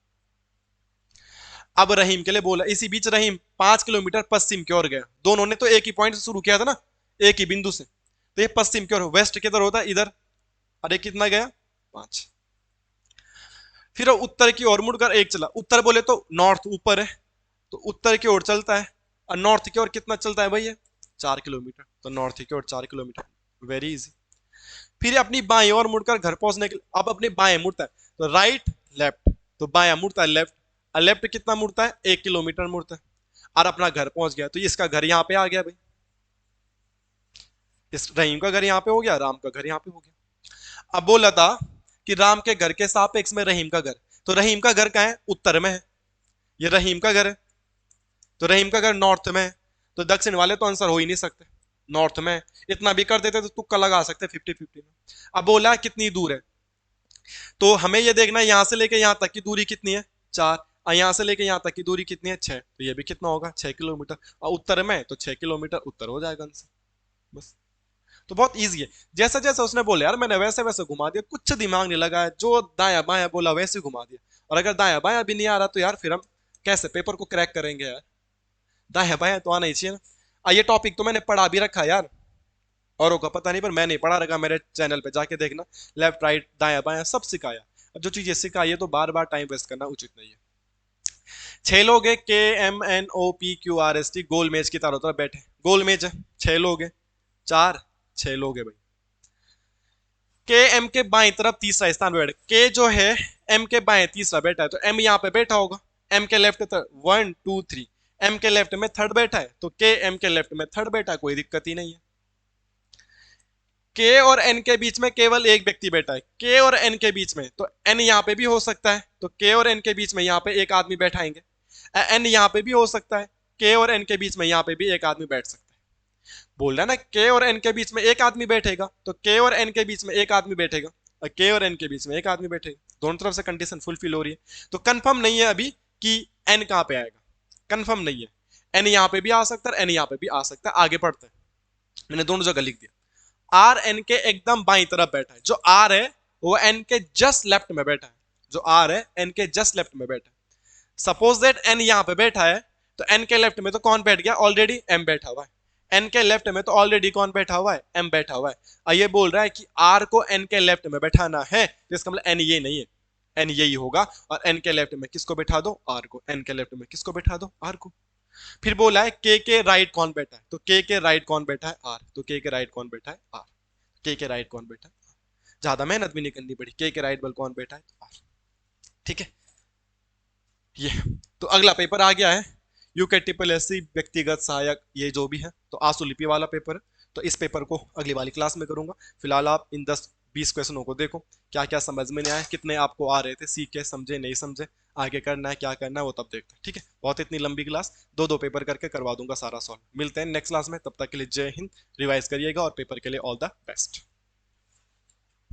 अब रहीम के लिए बोला, इसी बीच रहीम 5 किलोमीटर पश्चिम की ओर गया, दोनों ने तो एक ही पॉइंट से शुरू किया था ना, एक ही बिंदु से, तो ये पश्चिम की ओर, वेस्ट किधर होता है, इधर, अरे कितना गया, 5। फिर उत्तर की ओर मुड़कर एक चला, उत्तर बोले तो नॉर्थ ऊपर है, तो उत्तर की ओर चलता है, और नॉर्थ की ओर कितना चलता है भैया, 4 किलोमीटर, तो नॉर्थ की ओर 4 किलोमीटर, वेरी इजी। फिर अपनी बाएं ओर मुड़कर घर पहुंचने के लिए, अब अपने बाएं मुड़ता है, तो राइट लेफ्ट, तो बाया मुड़ता है लेफ्ट, और लेफ्ट कितना मुड़ता है, 1 किलोमीटर मुड़ता है, और अपना घर पहुंच गया। तो इसका घर यहाँ पे आ गया भाई, इस रहीम का घर यहाँ पे हो गया, राम का घर यहाँ पे हो गया। अब बोला था कि राम के घर के सापेक्ष में रहीम का घर, तो रहीम का घर कहाँ है, उत्तर में है, ये रहीम का घर है, तो रहीम का घर नॉर्थ में है, तो दक्षिण वाले तो आंसर हो ही नहीं सकते, नॉर्थ में है। इतना भी कर देते तो तुक्का लगा सकते 50-50 में। अब बोला कितनी दूर है, तो हमें ये देखना है यहां से लेके यहां तक की दूरी कितनी है, 4, और यहां से लेके यहां तक की दूरी कितनी है, 6, तो ये भी कितना होगा, 6 किलोमीटर, और उत्तर में तो 6 किलोमीटर उत्तर हो जाएगा आंसर, बस। तो बहुत ईजी है, जैसा जैसा उसने बोला यार मैंने वैसे वैसे घुमा दिया, कुछ दिमाग नहीं लगाया, जो दाया बाया बोला वैसे घुमा दिया। और अगर दाया बाया भी नहीं आ रहा तो यार फिर हम कैसे पेपर को क्रैक करेंगे यार, दाया बाया तो आना ही चाहिए ना। ये टॉपिक तो मैंने पढ़ा भी रखा यार, औरों का पता नहीं पर मैंने पढ़ा रखा, मेरे चैनल पे जाके देखना, लेफ्ट राइट दाया बाया सब सिखाया। अब जो चीजें सिखाई है तो बार बार टाइम वेस्ट करना उचित नहीं है। 6 लोग है, KMNOPQRST, गोल मेज की चारों तरफ बैठे, गोल मेज है, 6 लोग है, 4, 6 लोग है भाई। के एम के बाएं तरफ तीसरा स्थान बैठे, के जो है एम के बाएं तीसरा बैठा है, तो एम यहाँ पे बैठा होगा, एम के लेफ्ट 1 2 3, एम के लेफ्ट में थर्ड बैठा है, तो के एम के लेफ्ट में थर्ड बैठा है, कोई दिक्कत ही नहीं है। के और एन के बीच में केवल एक व्यक्ति बैठा है, के और एन के बीच में, तो एन यहाँ पे भी हो सकता है, तो के और एन के बीच में यहाँ पे एक आदमी बैठाएंगे, एन यहाँ पे भी हो सकता है, के और एन के बीच में यहाँ पे भी एक आदमी बैठ सकता है। बोल रहा है ना, के और एन के बीच में एक आदमी बैठेगा, तो के और एन के बीच में एक आदमी बैठेगा, और के और एन के बीच में एक आदमी बैठे, दोनों तरफ से कंडीशन फुलफिल हो रही है। तो कंफर्म नहीं है अभी कि एन कहाँ पे आएगा, कंफर्म नहीं है। एन यहाँ पे भी आ सकता है, एन यहाँ पे भी आ सकता है। आगे पढ़ते हैं, मैंने दोनों जगह लिख दिया। आर एन के एकदम बाईं तरफ बैठा है, जो आर है वो एन के जस्ट लेफ्ट में बैठा है, जो आर है एन के जस्ट लेफ्ट में बैठा है। सपोज दैट एन यहाँ पे बैठा है, तो एन के लेफ्ट में तो कौन बैठ गया, ऑलरेडी एम बैठा हुआ है। एन के लेफ्ट में तो ऑलरेडी कौन बैठा हुआ है, एम बैठा हुआ है। और ये बोल रहा है कि आर को एन के लेफ्ट में बैठाना है, तो इसका मतलब एन ये नहीं है, एन यही होगा। और एन के लेफ्ट में किसको बैठा दो, आर को। एन के लेफ्ट में किसको बैठा दो, आर को। फिर बोला है के राइट कौन बैठा है, तो के राइट कौन बैठा है, आर। तो के राइट कौन बैठा है, आर। के राइट कौन बैठा है, ज्यादा मेहनत भी नहीं करनी पड़ी। के राइट बल कौन बैठा है, आर। ठीक है, ये तो अगला पेपर आ गया है यूके ट्रिपल एससी व्यक्तिगत सहायक, ये जो भी है तो आंसू वाला पेपर है। तो इस पेपर को अगली वाली क्लास में करूंगा। फिलहाल आप इन 10-20 क्वेश्चनों को देखो, क्या क्या समझ में नहीं आया, कितने आपको आ रहे थे, सीखे समझे नहीं समझे, आगे करना है क्या करना है वो तब देखते हैं। ठीक है, बहुत इतनी लंबी क्लास, दो दो पेपर करके करवा दूंगा सारा सॉल्व। मिलते हैं नेक्स्ट क्लास में, तब तक के लिए जय हिंद। रिवाइज करिएगा और पेपर के लिए ऑल द बेस्ट।